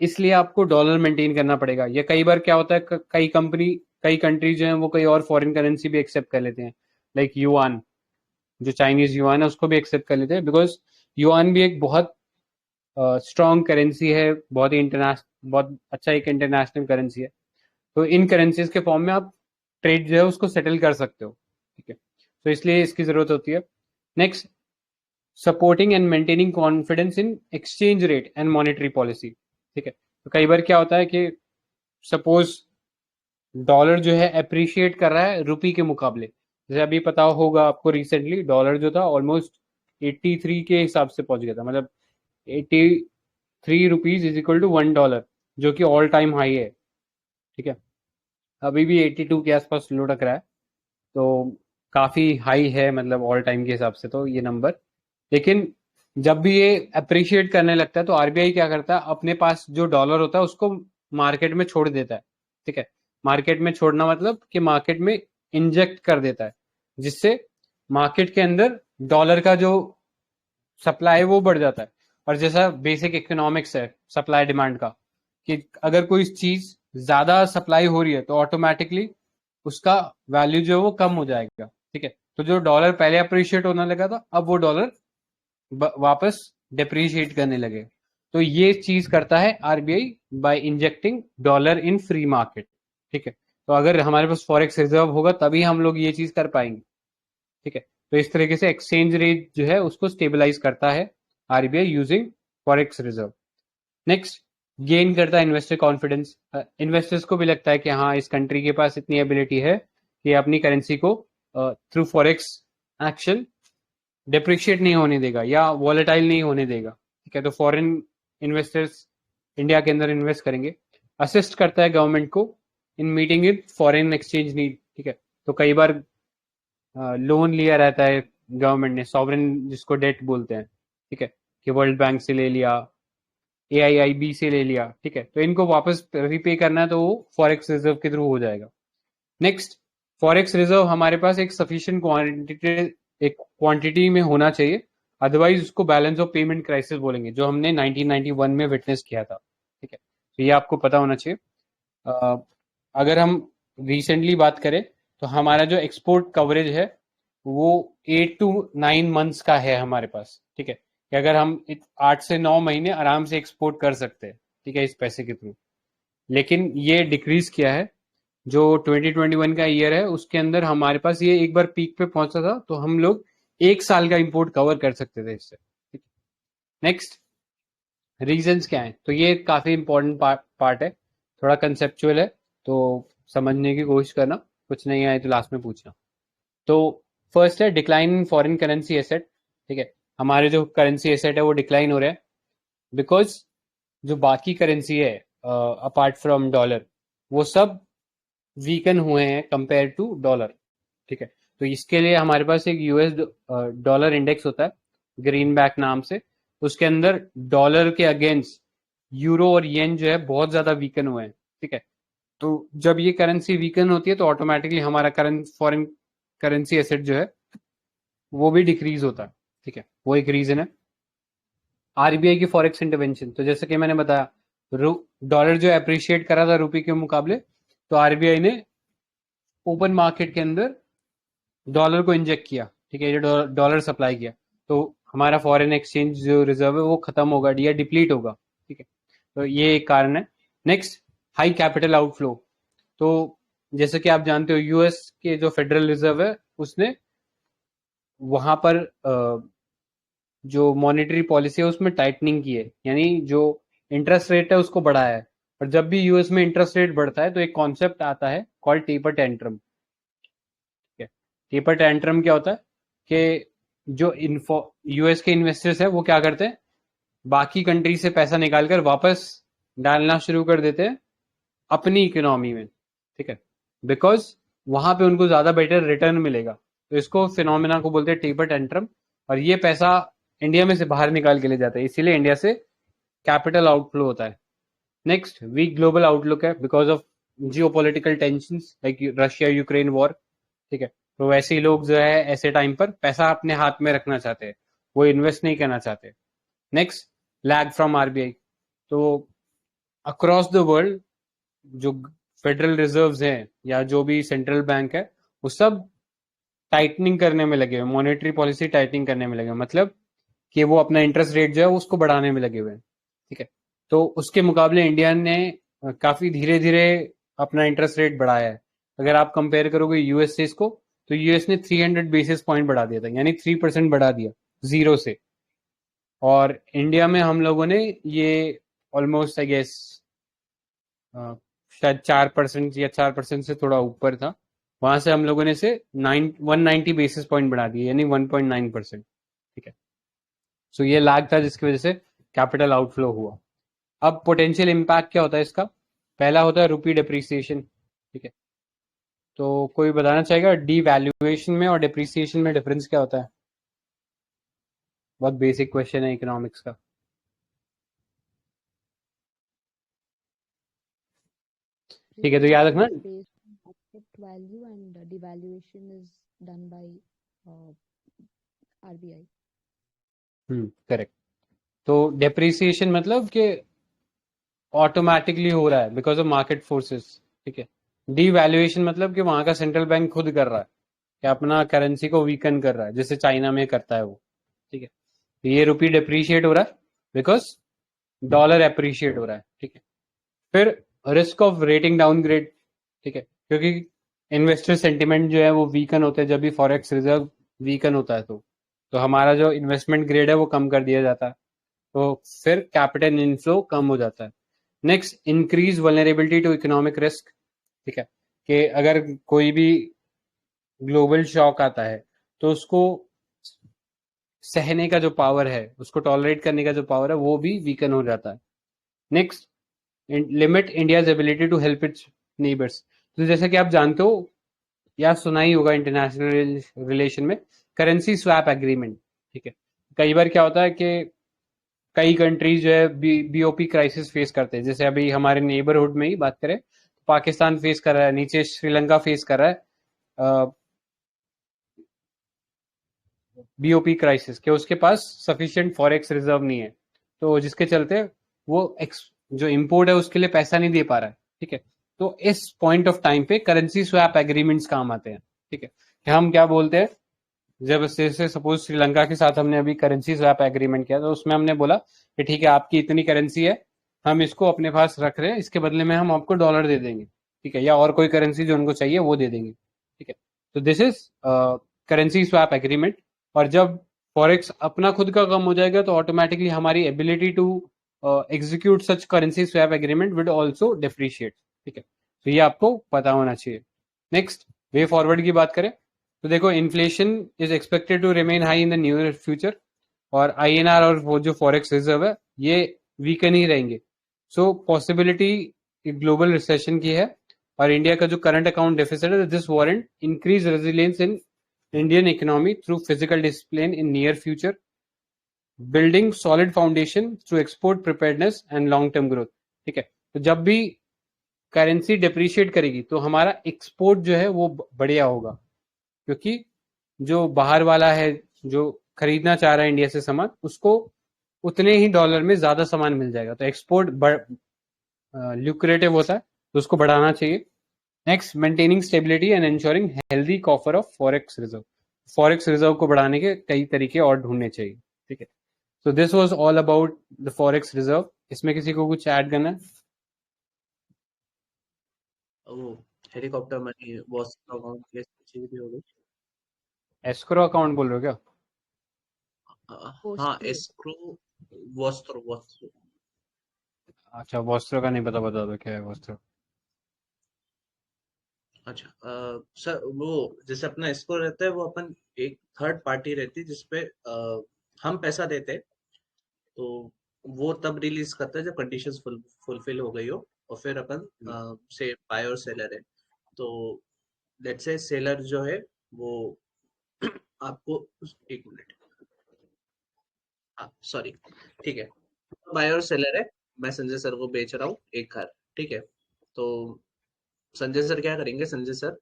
इसलिए आपको डॉलर मेंटेन करना पड़ेगा। या कई बार क्या होता है, कई कंट्री जो है वो कई और फॉरेन करेंसी भी एक्सेप्ट कर लेते हैं, लाइक युआन, जो चाइनीज युआन है उसको भी एक्सेप्ट कर लेते हैं, बिकॉज युआन भी एक बहुत स्ट्रॉन्ग करेंसी है, बहुत अच्छा एक इंटरनेशनल करेंसी है। तो इन करेंसीज के फॉर्म में आप ट्रेड जो है उसको सेटल कर सकते हो। ठीक है। तो इसलिए इसकी जरूरत होती है। Next, supporting and maintaining confidence in exchange rate and monetary policy. ठीक है। तो कई बार क्या होता है कि सपोज डॉलर जो है अप्रिशिएट कर रहा है रुपी के मुकाबले, जैसे अभी पता होगा आपको, रिसेंटली डॉलर जो था ऑलमोस्ट 83 के हिसाब से पहुंच गया था, मतलब 83 रुपीज इज इक्वल टू $1, जो कि ऑल टाइम हाई है। ठीक है। अभी भी 82 के आसपास लुढ़क रहा है, तो काफ़ी हाई है, मतलब ऑल टाइम के हिसाब से तो ये नंबर। लेकिन जब भी ये अप्रिशिएट करने लगता है तो आरबीआई क्या करता है, अपने पास जो डॉलर होता है उसको मार्केट में छोड़ देता है। ठीक है। मार्केट में छोड़ना मतलब कि मार्केट में इंजेक्ट कर देता है, जिससे मार्केट के अंदर डॉलर का जो सप्लाई है वो बढ़ जाता है। और जैसा बेसिक इकोनॉमिक्स है सप्लाई डिमांड का, कि अगर कोई चीज ज्यादा सप्लाई हो रही है तो ऑटोमेटिकली उसका वैल्यू जो है वो कम हो जाएगा। ठीक है। तो जो डॉलर पहले अप्रिशिएट होने लगा था, अब वो डॉलर वापस डिप्रिशिएट करने लगे। तो ये चीज करता है RBI by injecting dollar in free market. ठीक है। तो अगर हमारे पास फॉरेक्स रिजर्व होगा तभी हम लोग ये चीज कर पाएंगे। ठीक है। तो इस तरीके से एक्सचेंज रेट जो है उसको स्टेबलाइज करता है RBI using forex reserve. Next, gain करता है इन्वेस्टर कॉन्फिडेंस। इन्वेस्टर्स को भी लगता है कि हाँ, इस कंट्री के पास इतनी एबिलिटी है कि अपनी करेंसी को थ्रू फॉरेक्स एक्शन डिप्रिशिएट नहीं होने देगा या वॉलेटाइल नहीं होने देगा। ठीक है। तो फॉरेन इन्वेस्टर्स इंडिया के अंदर इन्वेस्ट करेंगे। असिस्ट करता है गवर्नमेंट को in meeting it foreign exchange need. ठीक है। तो कई बार लोन लिया रहता है गवर्नमेंट ने, सॉवरेन जिसको डेट बोलते हैं। ठीक है। कि वर्ल्ड बैंक से ले लिया, AIIB से ले लिया, ठीक है, तो इनको वापस रीपे करना है तो वो फॉरेक्स रिजर्व के थ्रू हो जाएगा। नेक्स्ट, फॉरेक्स रिजर्व हमारे पास एक सफिशिएंट क्वांटिटी में होना चाहिए, अदरवाइज उसको बैलेंस ऑफ पेमेंट क्राइसिस बोलेंगे, जो हमने 1991 में विटनेस किया था, ठीक है, तो ये आपको पता होना चाहिए। अगर हम रिसेंटली बात करें तो हमारा जो एक्सपोर्ट कवरेज है वो 8 to 9 मंथ्स का है हमारे पास, ठीक है, कि अगर हम 8 से 9 महीने आराम से एक्सपोर्ट कर सकते हैं, ठीक है, इस पैसे के थ्रू। लेकिन ये डिक्रीज किया है, जो 2021 का ईयर है उसके अंदर हमारे पास ये एक बार पीक पे पहुंचा था, तो हम लोग 1 साल का इंपोर्ट कवर कर सकते थे इससे। नेक्स्ट, रीजंस क्या है, तो ये काफी इंपॉर्टेंट पार्ट है, थोड़ा कंसेप्चुअल है, तो समझने की कोशिश करना, कुछ नहीं आए तो लास्ट में पूछना। तो फर्स्ट है decline in foreign currency asset, ठीक है, हमारे जो करेंसी एसेट है वो डिक्लाइन हो रहा है, बिकॉज जो बाकी करेंसी है अपार्ट फ्रॉम डॉलर वो सब वीकन हुए हैं कंपेयर टू डॉलर, ठीक है, तो इसके लिए हमारे पास एक यूएस डॉलर इंडेक्स होता है ग्रीन बैक नाम से, उसके अंदर डॉलर के अगेंस्ट यूरो और येन जो है बहुत ज्यादा वीकन हुए हैं, ठीक है, तो जब ये करेंसी वीकन होती है तो ऑटोमेटिकली हमारा फॉरेन करेंसी एसेट जो है वो भी डिक्रीज होता है, ठीक है, वो एक रीजन है। आरबीआई की फॉरेक्स इंटरवेंशन, तो जैसे कि मैंने बताया डॉलर जो अप्रिशिएट करा था रुपये के मुकाबले, तो आरबीआई ने ओपन मार्केट के अंदर डॉलर को इंजेक्ट किया, ठीक है, ये डॉलर सप्लाई किया, तो हमारा फॉरेन एक्सचेंज जो रिजर्व है वो खत्म होगा या डिप्लीट होगा, ठीक है, तो ये एक कारण है। नेक्स्ट, हाई कैपिटल आउटफ्लो, तो जैसे कि आप जानते हो यूएस के जो फेडरल रिजर्व है उसने वहां पर जो मॉनेटरी पॉलिसी है उसमें टाइटनिंग की है, यानी जो इंटरेस्ट रेट है उसको बढ़ाया है, और जब भी यूएस में इंटरेस्ट रेट बढ़ता है तो एक कॉन्सेप्ट आता है कॉल्ड टेपर टेंट्रम, ठीक है, टेपर टेंट्रम क्या होता है कि जो यूएस के इन्वेस्टर्स है वो क्या करते हैं, बाकी कंट्री से पैसा निकालकर वापस डालना शुरू कर देते हैं अपनी इकोनॉमी में, ठीक है, बिकॉज वहां पे उनको ज्यादा बेटर रिटर्न मिलेगा, तो इसको फिनोमिना को बोलते हैं टेपर टेंट्रम, और ये पैसा इंडिया में से बाहर निकाल के ले जाता है, इसीलिए इंडिया से कैपिटल आउटफ्लो होता है। नेक्स्ट, वीक ग्लोबल आउटलुक है because of geopolitical tensions like Russia Ukraine war, ठीक है, तो वैसे ही लोग जो है ऐसे टाइम पर पैसा अपने हाथ में रखना चाहते हैं, वो इन्वेस्ट नहीं करना चाहते। नेक्स्ट, लैग फ्रॉम आरबीआई, तो अक्रॉस द वर्ल्ड जो फेडरल रिजर्व्स हैं या जो भी सेंट्रल बैंक है वो सब टाइटनिंग करने में लगे हुए, मॉनेटरी पॉलिसी टाइटनिंग करने में लगे हुए, मतलब कि वो अपना इंटरेस्ट रेट जो है उसको बढ़ाने में लगे हुए हैं, ठीक है, तो उसके मुकाबले इंडिया ने काफी धीरे धीरे अपना इंटरेस्ट रेट बढ़ाया है। अगर आप कंपेयर करोगे यूएस से इसको, तो यूएस ने 300 बेसिस पॉइंट बढ़ा दिया था, यानी 3% बढ़ा दिया जीरो से, और इंडिया में हम लोगों ने ये ऑलमोस्ट आई गेस शायद 4% या 4% से थोड़ा ऊपर था, वहां से हम लोगों ने से 190 बेसिस पॉइंट बढ़ा दिए, यानी 1.9%, ठीक है, सो ये लैग था जिसकी वजह से कैपिटल आउटफ्लो हुआ। अब पोटेंशियल इम्पैक्ट क्या होता है इसका, पहला होता है रुपी डिप्रिसिएशन, ठीक है, तो कोई बताना चाहेगा डीवैल्यूएशन में और डिप्रिसिएशन में डिफरेंस क्या होता है, बहुत बेसिक क्वेश्चन है इकोनॉमिक्स का। ठीक है, तो याद रखना value and devaluation is done by RBI. Correct, तो डेप्रिसिएशन मतलब कि ऑटोमेटिकली हो रहा है बिकॉज ऑफ मार्केट फोर्सेस, ठीक है, डीवैल्यूएशन मतलब कि वहां का सेंट्रल बैंक खुद कर रहा है कि अपना करेंसी को वीकन कर रहा है, जैसे चाइना में करता है वो, ठीक है, तो ये रुपी डिप्रिशिएट हो रहा है बिकॉज डॉलर एप्रिशिएट हो रहा है, ठीक है। फिर रिस्क ऑफ रेटिंग डाउनग्रेड, ठीक है, क्योंकि इन्वेस्टर सेंटिमेंट जो है वो वीकन होते हैं जब भी फॉरेक्स रिजर्व वीकन होता है, तो हमारा जो इन्वेस्टमेंट ग्रेड है वो कम कर दिया जाता है, तो फिर कैपिटल इनफ्लो कम हो जाता है। Next, increase vulnerability to economic risk, ठीक है, कि अगर कोई भी ग्लोबल शॉक आता है तो उसको सहने का जो पावर है, उसको टॉलरेट करने का जो पावर है वो भी वीकन हो जाता है। Next, limit India's ability to help its neighbours, तो जैसा कि आप जानते हो या सुना ही होगा इंटरनेशनल रिलेशन में करेंसी स्वैप एग्रीमेंट, ठीक है, कई बार क्या होता है कि कई कंट्रीज जो है बीओपी क्राइसिस फेस करते हैं। जैसे अभी हमारे नेबरहुड में ही बात करें, पाकिस्तान फेस कर रहा है, नीचे श्रीलंका फेस कर रहा है बीओपी क्राइसिस, के उसके पास सफिशिएंट फॉरेक्स रिजर्व नहीं है, तो जिसके चलते वो जो इंपोर्ट है उसके लिए पैसा नहीं दे पा रहा है। ठीक है, तो इस पॉइंट ऑफ टाइम पे करेंसी स्वैप एग्रीमेंट्स काम आते हैं। ठीक है, हम क्या बोलते हैं, जब जैसे सपोज श्रीलंका के साथ हमने अभी करेंसी स्वैप एग्रीमेंट किया, तो उसमें हमने बोला कि ठीक है, आपकी इतनी करेंसी है, हम इसको अपने पास रख रहे हैं, इसके बदले में हम आपको डॉलर दे देंगे। ठीक है, या और कोई करेंसी जो उनको चाहिए वो दे देंगे। ठीक है, तो this is currency swap agreement. और जब फॉरेक्स अपना खुद का कम हो जाएगा, तो ऑटोमेटिकली हमारी ability to execute such currency swap agreement with also depreciate. ठीक है, तो ये आपको पता होना चाहिए। नेक्स्ट, वे फॉरवर्ड की बात करें तो देखो, inflation is expected to remain high in the near future, और आईएनआर और वो जो फॉरेक्स रिजर्व है ये वीकन ही रहेंगे। सो पॉसिबिलिटी ग्लोबल रिसेशन की है, और इंडिया का जो करंट अकाउंट डेफिसिट है, this warrant increase resilience in Indian economy through physical discipline in near future, building solid foundation through export preparedness and long term growth. ठीक है, तो जब भी करेंसी डिप्रिशिएट करेगी तो हमारा एक्सपोर्ट जो है वो बढ़िया होगा, क्योंकि जो बाहर वाला है जो खरीदना चाह रहा है इंडिया से सामान, उसको उतने ही डॉलर में ज्यादा सामान मिल जाएगा, तो एक्सपोर्ट ल्यूक्रेटिव होता है, तो उसको बढ़ाना चाहिए। Next, maintaining stability and ensuring healthy coffer of forex reserve. Forex reserve को बढ़ाने के कई तरीके और ढूंढने चाहिए। ठीक है, so this was all about the forex reserve. इसमें किसी को कुछ ऐड करना है? वो हेलीकॉप्टर मनी वॉस अकाउंट के चीज भी हो गई। एस्क्रो अकाउंट बोल रहे हो क्या? हाँ, एस्क्रो वस्त्र वस्त्र अच्छा, वस्त्र का नहीं पता, बता दो क्या है वस्त्र। अच्छा, सर वो जैसे अपना एस्क्रो रहता है, वो अपन एक थर्ड पार्टी रहती है जिसपे हम पैसा देते हैं, तो वो तब रिलीज करता है जब कंडीशंस फुलफिल हो गई हो, और फिर अपन से बायर और सेलर है, तो लेट्स से सेलर जो है वो आपको एक मिनट, हाँ सॉरी, ठीक है, बायर और सेलर है, मैं संजय सर को बेच रहा हूँ एक घर, ठीक है, तो संजय सर क्या करेंगे, संजय सर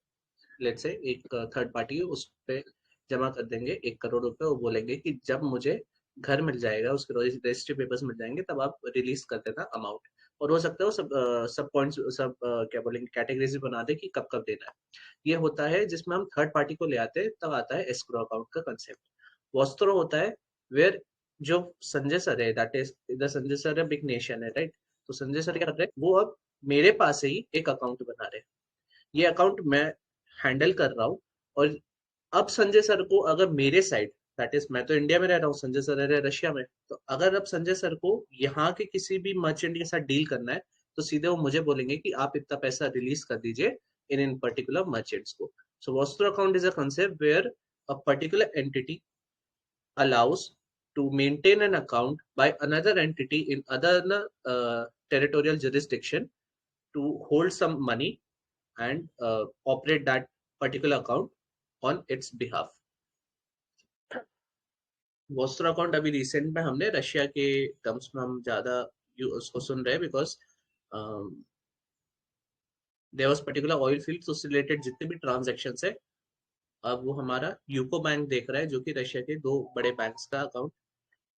लेट्स से एक थर्ड पार्टी है उस पे जमा कर देंगे 1 करोड़ रुपए, वो बोलेंगे कि जब मुझे घर मिल जाएगा, उसके रजिस्ट्री पेपर्स मिल जाएंगे, तब आप रिलीज कर देना अमाउंट। और हो सकता है वो सब पॉइंट्स सब क्या बोलेंगे कैटेगरीज भी बना दे कि कब कब देना है। ये होता है जिसमें हम थर्ड पार्टी को ले आते हैं, तब आता है एस्क्रो अकाउंट का कंसेप्ट। वॉस्त्रो होता है वेयर जो संजय सर है, that is the Sanjay sir है, बिग नेशन है, राइट। तो संजय सर क्या कर रहे हैं, वो अब मेरे पास से ही एक अकाउंट बना रहे हैं, ये अकाउंट मैं हैंडल कर रहा हूँ। और अब संजय सर को अगर मेरे साइड, दैट इज मैं तो इंडिया में रह रहा हूँ, संजय सर रह रहे हैं रशिया में, तो अगर अब संजय सर को यहाँ के किसी भी मर्चेंट के साथ डील करना है, तो सीधे वो मुझे बोलेंगे कि आप इतना पैसा रिलीज कर दीजिए इन पर्टिकुलर मर्चेंट्स को। So vostro account is a concept where a particular entity allows to maintain an account by another entity in other territorial jurisdiction to hold some money and operate that particular account on its behalf. Vostro account अभी recent में हमने Russia के terms में हम ज्यादा उसको सुन रहे हैं, because there was particular oil field, उससे रिलेटेड जितने भी ट्रांजैक्शन है, अब वो हमारा यूको बैंक देख रहा है, जो कि रशिया के 2 बड़े बैंक्स का अकाउंट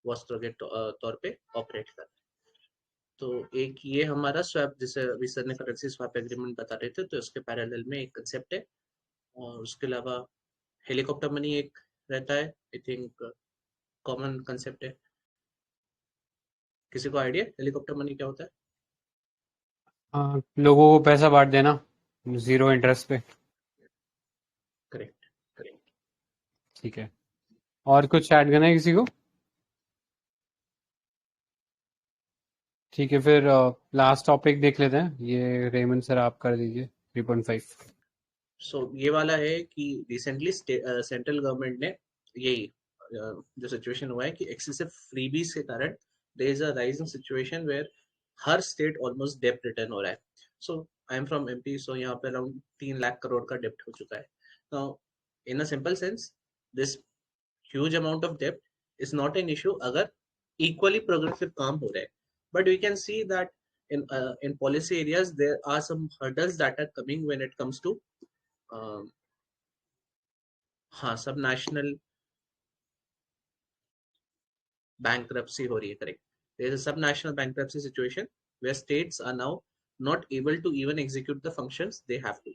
वॉस्ट्रो के तौर पे ऑपरेट कर रहा है। तो एक ये हमारा स्वैप, जैसे अभी सर ने करेंसी स्वैप एग्रीमेंट बता रहे थे, तो उसके पैरेलल में एक कंसेप्ट है। और उसके अलावा हेलीकॉप्टर मनी एक रहता है, आई थिंक कॉमन कंसेप्ट है। किसी को आइडिया हेलीकॉप्टर मनी क्या होता है? हाँ, लोगों को पैसा बांट देना जीरो इंटरेस्ट पे। Correct correct. ठीक है, और कुछ ऐड करना है किसी को? ठीक है, फिर लास्ट टॉपिक देख लेते हैं, ये रेमन सर आप कर दीजिए 3.5। सो ये वाला है कि रिसेंटली सेंट्रल गवर्नमेंट ने यही जो सिचुएशन हुआ है कि एक्सेसिव फ्रीबीज के कारण there is a rising situation where हर स्टेट ऑलमोस्ट डेप्ट रिटर्न हो रहा है। So I am from MP, so यहाँ पे अराउंड 3 लाख करोड़ का डेप्ट हो चुका है। Now in a simple sense, this huge amount of डेप्ट इज नॉट एन इशू अगर equally progressive काम हो रहे हैं, but we can see that in policy areas there are some hurdles that are coming when it comes to हाँ सब national bankruptcy हो रही है, correct. There is a subnational bankruptcy situation where states are now not able to even execute the functions they have to.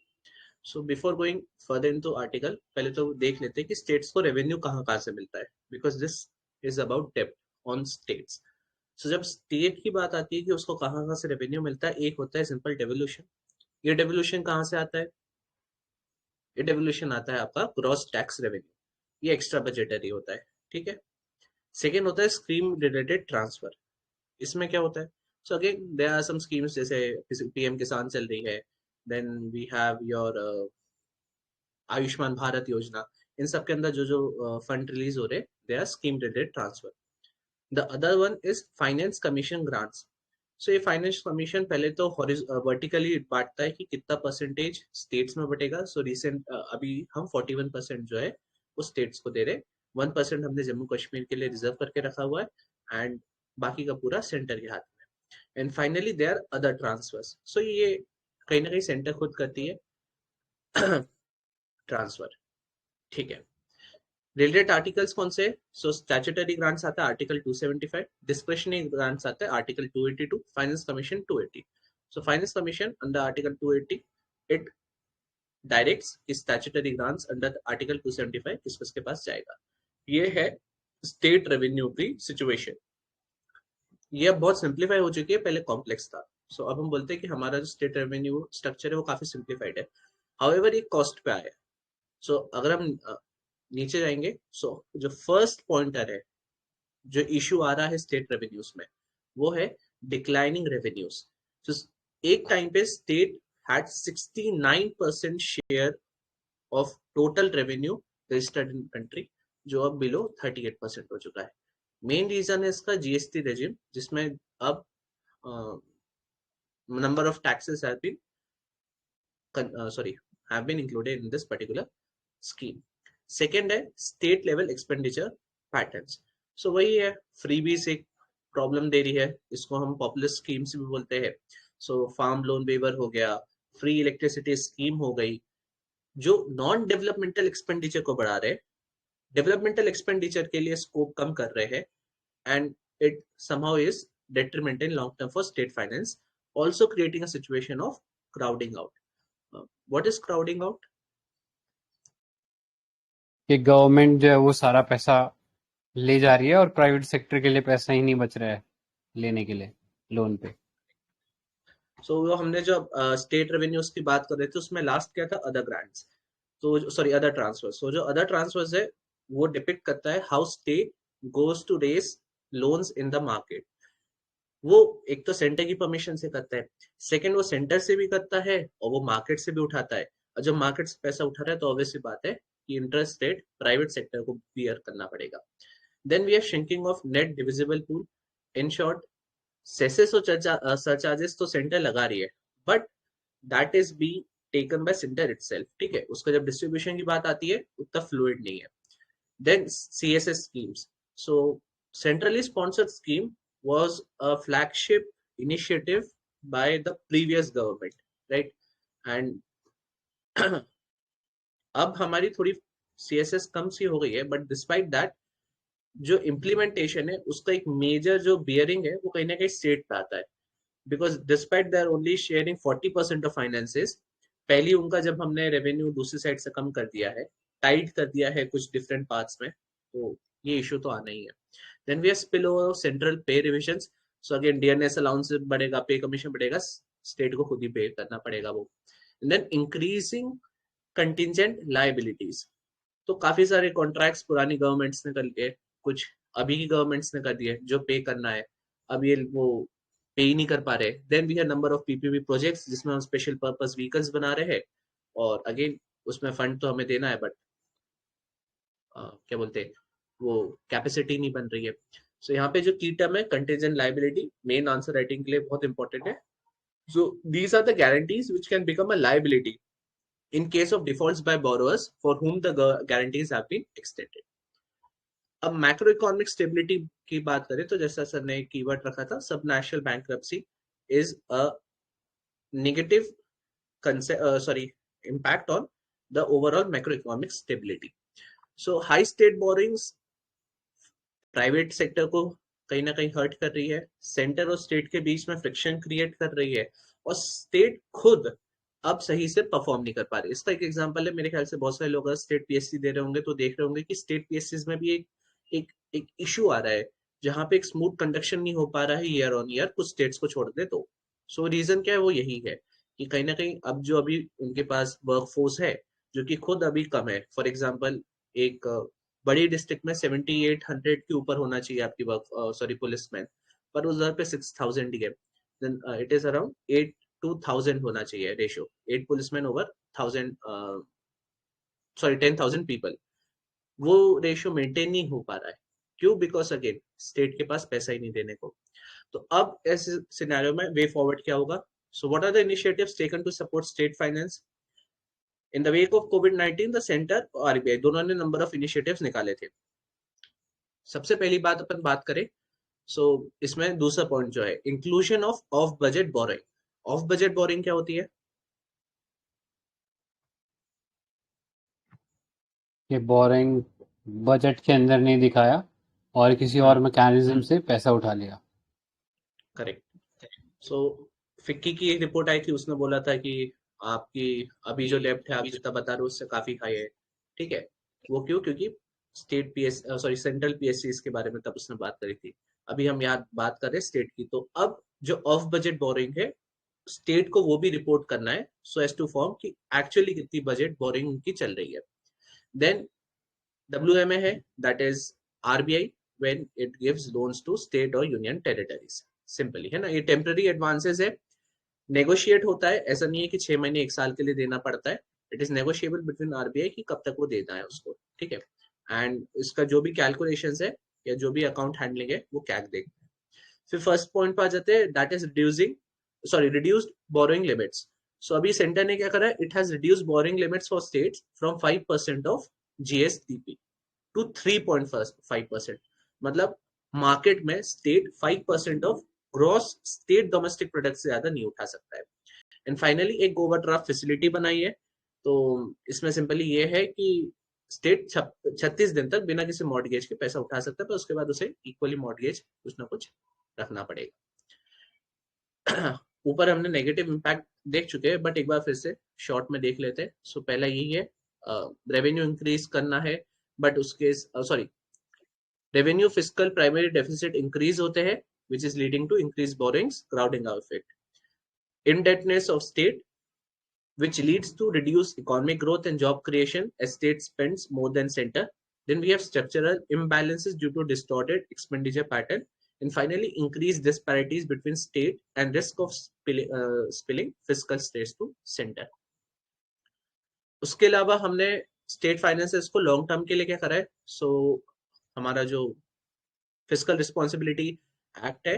So before going further into article, पहले तो देख लेते हैं कि states को revenue कहाँ से मिलता है, because this is about debt on states. So जब state की बात आती है कि उसको कहाँ से revenue मिलता है, एक होता है simple devolution. ये devolution कहाँ से आता है? ये devolution आता है आपका gross tax revenue. ये extra budgetary होता है, ठीक है. सेकेंड होता है स्कीम रिलेटेड ट्रांसफर. इसमें क्या होता है? So again there are some schemes, जैसे पीएम किसान चल रही है, then we have your Ayushman Bharat Yojana. इन सब के अंदर जो फंड रिलीज हो रहे हैं, they are scheme related transfer. The other one is finance commission grants. So ये फाइनेंस कमीशन पहले तो वर्टिकली बांटता है कि कितना परसेंटेज स्टेट्स में बटेगा. सो रिसेंट अभी हम 41% जो है वो स्टेट्स को दे रहे, 1% हमने जम्मू कश्मीर के लिए रिजर्व करके रखा हुआ है, एंड बाकी का पूरा सेंटर के हाथ में. And finally there other transfers. So ये कहीं ना कहीं सेंटर खुद करती है ट्रांसफर, ठीक है. रिलेटेड आर्टिकल्स कौन से? सो स्टैट्यूटरी ग्रांट्स आता है आर्टिकल 275, डिस्क्रिशनरी ग्रांट्स आता है article 282, finance commission 280. So finance commission under article 280 it directs कि स्टैट्यूटरी ग्रांट्स अंडर आर्टिकल 275 किसके पास जाएगा. ये है स्टेट रेवेन्यू की सिचुएशन. ये अब बहुत सिंप्लीफाई हो चुकी है, पहले कॉम्प्लेक्स था. सो अब हम बोलते हैं कि हमारा जो स्टेट रेवेन्यू स्ट्रक्चर है वो काफी सिंप्लीफाइड है. हाउएवर ये कॉस्ट पे आया. सो अगर हम नीचे जाएंगे, सो जो फर्स्ट पॉइंटर है, जो इशू आ रहा है स्टेट रेवेन्यूज में, वो है डिक्लाइनिंग रेवेन्यूज. एक टाइम पे state had 69% share of total revenue registered in country, जो अब बिलो 38% हो चुका है. मेन रीजन है इसका जीएसटी रेजिम, जिसमें अब number of taxes have been included in this particular scheme. Second है state level expenditure patterns. So वही है, फ्रीबीज एक प्रॉब्लम दे रही है, इसको हम पॉपुलर स्कीम्स भी बोलते हैं. सो फार्म लोन वेवर हो गया, फ्री इलेक्ट्रिसिटी स्कीम हो गई, जो नॉन डेवलपमेंटल एक्सपेंडिचर को बढ़ा रहे, डेवलपमेंटल एक्सपेंडिचर के लिए स्कोप कम कर रहे हैं, and it somehow is detrimental in long term for state finance, also creating a situation of crowding out. What is crowding out? कि गवर्नमेंट जो है वो सारा पैसा ले जा रही है और प्राइवेट सेक्टर के लिए पैसा ही नहीं बच रहा है लेने के लिए लोन पे. सो वो हमने जो स्टेट रेवेन्यूज की बात कर रहे थे, उसमें लास्ट क्या था? Other grants. तो सॉरी, अदर ट्रांसफर्स. सो जो अदर ट्रांसफर्स है वो डिपिक्ट करता है how state goes to raise loans in the market. वो एक तो सेंटर की परमिशन से करता है, सेकंड वो सेंटर से भी करता है और वो मार्केट से भी उठाता है. और जब मार्केट से पैसा उठा रहा है तो ऑब्वियस बात है कि इंटरेस्ट रेट प्राइवेट सेक्टर को बियर करना पड़ेगा. Then we are shrinking of net divisible pool. In short, cesses और सरचार्जेस तो सेंटर लगा रही है, but that is be taken by centre itself, ठीक है. उसका जब डिस्ट्रीब्यूशन की बात आती है उतना फ्लूइड नहीं है. Then CSS schemes. So centrally sponsored scheme was a flagship initiative by the previous government, right? And अब हमारी थोड़ी CSS कम सी हो गई है, but despite that जो implementation है उसका एक major जो bearing है वो कहीं ना कहीं state पे आता है, because despite they are only sharing 40% of finances, पहली उनका जब हमने revenue दूसरी साइड से कम कर दिया है, टाइट कर दिया है कुछ different parts में, तो ये इशू तो आना ही है. Then we have spillover of central pay revisions. So again DNS allowance बढ़ेगा, पे कमीशन बढ़ेगा, स्टेट को खुद ही पे करना पड़ेगा वो. And then increasing contingent liabilities. तो काफी सारे कॉन्ट्रैक्ट्स पुरानी गवर्नमेंट्स ने कर लिए, कुछ अभी की गवर्नमेंट्स ने कर दिए जो पे करना है, अब ये वो पे ही नहीं कर पा रहे. Then we have number of PPP projects जिसमें हम स्पेशल पर्पस व्हीकल्स बना रहे हैं, और अगेन उसमें फंड तो हमें देना है, बट क्या बोलते हैं वो कैपेसिटी नहीं बन रही है. सो यहाँ पे जो की टर्म है contingent liability, main answer writing के लिए बहुत इंपॉर्टेंट है. So these are the guarantees which can become a liability in case of defaults by borrowers for whom the guarantees have been extended. अब मैक्रो इकोनॉमिक स्टेबिलिटी की बात करें तो जैसा सर ने कीवर्ड रखा था, सब national bankruptcy is a negative impact on the overall macroeconomic stability. So high state borrowings private sector को कहीं ना कहीं हर्ट कर रही है, सेंटर और स्टेट के बीच में फ्रिक्शन क्रिएट कर रही है, और स्टेट खुद अब सही से परफॉर्म नहीं कर पा रही। इसका एक एग्जांपल है, मेरे ख्याल से बहुत सारे लोग अगर स्टेट पीएससी दे रहे होंगे तो देख रहे होंगे कि स्टेट पीएससी में भी एक इशू आ रहा है, जहां पे एक स्मूथ कंडक्शन नहीं हो पा रहा है ईयर ऑन ईयर, कुछ स्टेट्स को छोड़ दे तो। सो रीजन क्या है, वो यही है कि कहीं ना कहीं अब जो अभी उनके पास वर्कफोर्स है जो कि खुद अभी कम है। फॉर एग्जाम्पल एक बड़ी डिस्ट्रिक्ट में 7800 के ऊपर होना चाहिए आपकी वर्क पुलिसमैन, पर उस जगह पे 6000 ही है, then it is around 8 to 1000 होना चाहिए रेशियो, 8 पुलिसमैन ओवर 10,000 पीपल। वो रेशियो मेंटेन नहीं हो पा रहा है, क्यों? बिकॉज अगेन स्टेट के पास पैसा ही नहीं देने को। तो अब ऐसे सिनेरियो में वे फॉरवर्ड क्या होगा? So what are the initiatives taken to support state finance? In the wake of कोविड-19 द सेंटर और आरबीआई दोनों ने नंबर ऑफ इनिशिएटिव्स निकाले थे। सबसे पहली बात अपन बात करें, सो इसमें दूसरा पॉइंट जो है inclusion of budget boring. Of budget boring क्या होती है? ये बोरिंग बजट के अंदर नहीं दिखाया और किसी और मैकेनिज्म से पैसा उठा लिया। करेक्ट। सो फिक्की की एक रिपोर्ट आई थी, उसने बोला था कि आपकी अभी जो डेप्ट है आप जितना बता रहे हो उससे काफी हाई है, ठीक है। वो क्यों? क्योंकि सेंट्रल पीएससी इसके बारे में तब उसने बात करी थी। अभी हम यहाँ बात कर रहे हैं स्टेट की। तो अब जो ऑफ बजट बोरिंग है, स्टेट को वो भी रिपोर्ट करना है सो एज टू फॉर्म कि एक्चुअली कितनी बजट बोरिंग उनकी चल रही है। देन WMA है, that is RBI when it gives loans to state और यूनियन टेरिटरीज। सिंपली है ना, ये टेम्पररी एडवांसेस है, नेगोशिएट होता है, ऐसा नहीं है कि 6 महीने 1 साल के लिए देना पड़ता है। It is negotiable between RBI कि कब तक वो देना है उसको, ठीक है। एंड इसका जो भी कैलकुलेशंस है या जो भी अकाउंट हैंडलिंग है वो कैग देगा। फिर फर्स्ट पॉइंट पर आ जाते हैं, that is reduced borrowing limits. So अभी सेंटर ने क्या करा है, it has reduced borrowing limits for states from 5% of GSDP to 3.5%। मतलब मार्केट में state 5% of gross state domestic product से ज्यादा नहीं उठा सकता है। एंड फाइनली एक ओवरड्राफ्ट फैसिलिटी बनाई है। तो इसमें सिंपली ये है कि स्टेट 36 दिन तक बिना किसी मॉर्गेज के पैसा उठा सकता है, पर उसके बाद उसे इक्वली मॉर्गेज कुछ ना कुछ रखना पड़ेगा। ऊपर हमने नेगेटिव इम्पैक्ट देख चुके हैं, बट एक बार फिर से शॉर्ट में देख लेते हैं। सो पहला यही है, रेवेन्यू इंक्रीज करना है, बट उसके revenue fiscal primary deficit increase होते हैं, which is leading to increased borrowings, crowding out effect. Indebtedness of state, which leads to reduced economic growth and job creation as state spends more than center. Then we have structural imbalances due to distorted expenditure pattern. And finally, increased disparities between state and risk of spilling fiscal stress to center. उसके अलावा हमने state finances को long term के लिए क्या करा है? सो हमारा जो फिस्कल रिस्पॉन्सिबिलिटी एक्ट है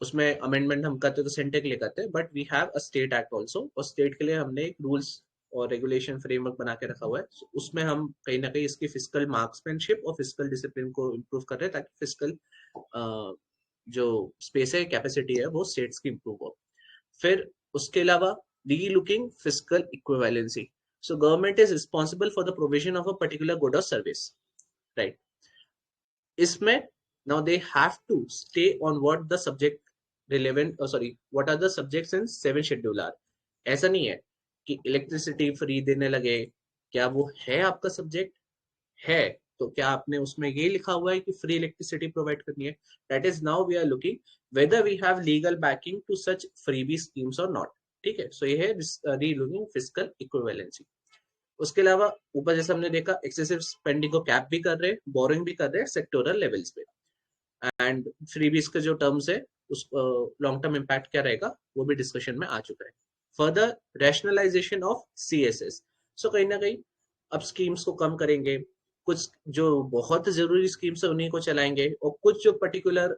उसमें अमेंडमेंट हम करते तो सेंटर के लिए करते हैं, but we have a state act also, और स्टेट के लिए हमने एक रूल्स और रेगुलेशन फ्रेमवर्क बना के रखा हुआ है। उसमें हम कहीं ना कहीं इसकी फिस्कल मार्क्समैनशिप और फिस्कल डिसिप्लिन को इम्प्रूव कर रहे हैं, ताकि फिस्कल जो स्पेस है, कैपेसिटी है, वो स्टेट्स की इम्प्रूव हो। फिर उसके अलावा relooking fiscal equivalency. So government is responsible for the provision of a particular good और सर्विस, राइट। इसमें now they have to stay on what the subject relevant what are the subjects in 7 schedule are। ऐसा नहीं है कि electricity free देने लगे, क्या वो है आपका सब्जेक्ट? है तो क्या आपने उसमें ये लिखा हुआ है कि फ्री इलेक्ट्रिसिटी प्रोवाइड करनी है? That is now we are looking whether we have legal backing to such freebie schemes और नॉट, ठीक है। सो ये है री-लुकिंग फिस्कल इक्विवेलेंसी। उसके अलावा ऊपर जैसे हमने देखा, एक्सेसिव स्पेंडिंग को कैप भी कर रहे हैं, बोरिंग भी कर रहे हैं सेक्टोरल लेवल्स पे। एंड फ्रीबीज के जो टर्म्स है उस लॉन्ग टर्म इम्पैक्ट क्या रहेगा वो भी डिस्कशन में आ चुका है। Further rationalization of CSS। So कहीं ना कहीं अब स्कीम्स को कम करेंगे, कुछ जो बहुत जरूरी स्कीम्स है उन्हीं को चलाएंगे, और कुछ जो पर्टिकुलर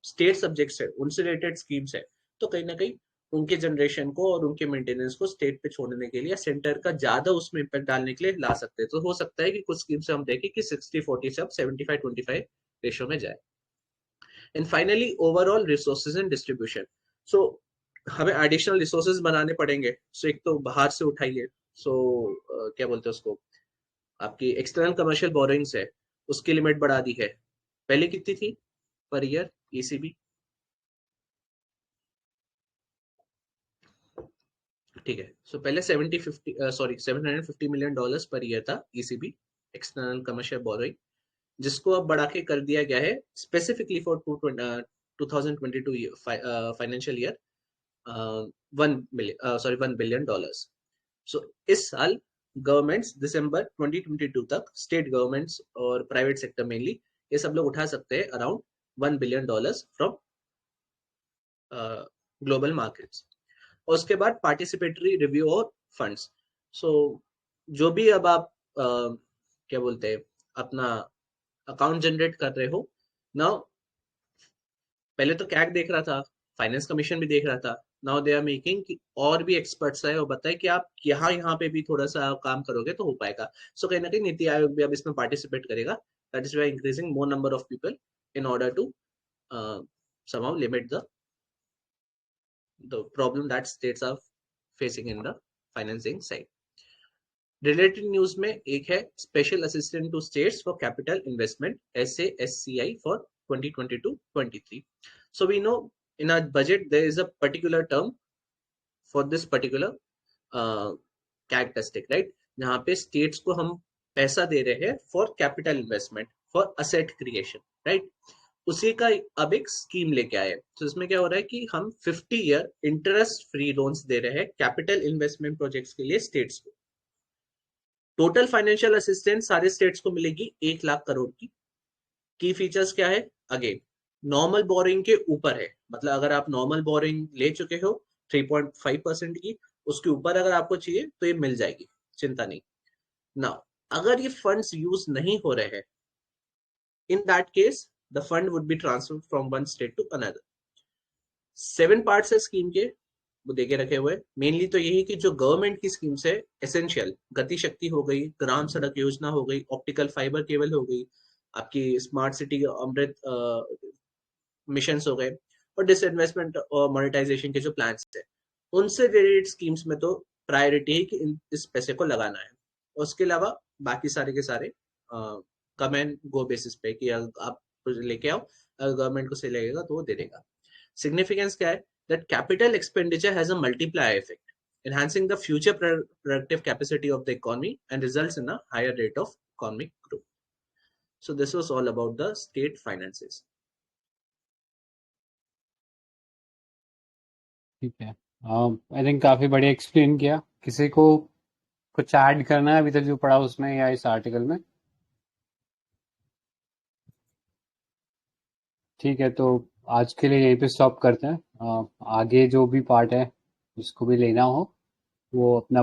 स्टेट सब्जेक्ट्स है उनसे रिलेटेड स्कीम्स है तो कहीं ना कहीं उनके जनरेशन को और उनके मेंटेनेंस को स्टेट पे छोड़ने के लिए, सेंटर का ज्यादा उसमें इम्पैक्ट डालने के लिए ला सकते हैं। तो हो सकता है कि कुछ स्कीम से हम देखें कि 60-40 से अब 75-25 रेशो में जाए। And finally overall resources and distribution. So हमें एडिशनल रिसोर्सेज बनाने पड़ेंगे। सो एक तो बाहर से उठाइए। सो क्या बोलते हैं उसको, आपकी एक्सटर्नल कमर्शियल बोरोइंग्स है, उसकी लिमिट बढ़ा दी है। पहले कितनी थी पर ईयर ईसीबी? ठीक है, सो पहले 750 मिलियन डॉलर्स पर ईयर था ईसीबी, एक्सटर्नल कमर्शियल बोरोइंग, जिसको अब बढ़ा के कर दिया गया है specifically for 2022 financial year 1 billion dollars. So इस साल गवर्नमेंट्स दिसंबर 2022 तक, स्टेट गवर्नमेंट्स और प्राइवेट सेक्टर मेनली, ये सब लोग उठा सकते हैं around $1 billion from global markets. और उसके बाद पार्टिसिपेटरी रिव्यू और फंड्स। सो जो भी अब आप क्या बोलते हैं अपना अकाउंट जनरेट कर रहे हो ना, पहले तो कैग देख रहा था, फाइनेंस कमीशन भी देख रहा था, नाउ दे आर मेकिंग कि और भी एक्सपर्ट्स है और बताए कि आप यहाँ पे भी थोड़ा सा काम करोगे तो हो पाएगा। सो कहीं ना कहीं नीति आयोग भी अब इसमें पार्टिसिपेट करेगा। That is why increasing more number of people in order to somehow limit the problem that states are facing in the financing side. Related news में एक है special assistant to states for capital investment SASCI for 2022-23. So we know in our budget there is a particular term for this particular characteristic, right? जहाँ पे states को हम पैसा दे रहे हैं for capital investment, for asset creation, right? उसी का अब एक स्कीम लेके आए। तो इसमें क्या हो रहा है कि हम 50 ईयर इंटरेस्ट फ्री लोन्स दे रहे हैं कैपिटल इन्वेस्टमेंट प्रोजेक्ट्स के लिए स्टेट्स को। टोटल फाइनेंशियल असिस्टेंस सारे स्टेट्स को मिलेगी 1 लाख करोड़ की फीचर्स क्या है? अगेन नॉर्मल बोरिंग के ऊपर है, मतलब अगर आप नॉर्मल बोरिंग ले चुके हो 3.5% की, उसके ऊपर अगर आपको चाहिए तो ये मिल जाएगी, चिंता नहीं। ना अगर ये फंड्स यूज नहीं हो रहे हैं, in that case the fund would be transferred from one state to another. 7 parts है स्कीम के, वो देके रखे हुए। मेनली तो यही कि जो गवर्नमेंट की स्कीम्स है एसेंशियल, गति शक्ति हो गई, ग्राम सड़क योजना हो गई, ऑप्टिकल फाइबर केबल हो गई, आपकी स्मार्ट सिटी अमृत मिशन हो गए, और डिसइन्वेस्टमेंट और मोनेटाइजेशन के जो प्लान्स है, उनसे रिलेटेड स्कीम्स में तो प्रायोरिटी है कि इस पैसे को लगाना है। उसके अलावा बाकी सारे के सारे कम एंड गो बेसिस पे कि आप लेके आओ, अगर गवर्नमेंट को सही लगेगा तो वो दे देगा। सिग्निफिकेंस क्या है? that capital expenditure has a multiplier effect, enhancing the future productive capacity of the economy and results in a higher rate of economic growth. So this was all about the state finances. ठीक है, I think काफी बढ़िया explain किया। किसी को कुछ add करना है अभी तक जो पढ़ा उसमें या इस आर्टिकल में? ठीक है, तो आज के लिए यहीं पे स्टॉप करते हैं। आगे जो भी पार्ट है जिसको भी लेना हो वो अपना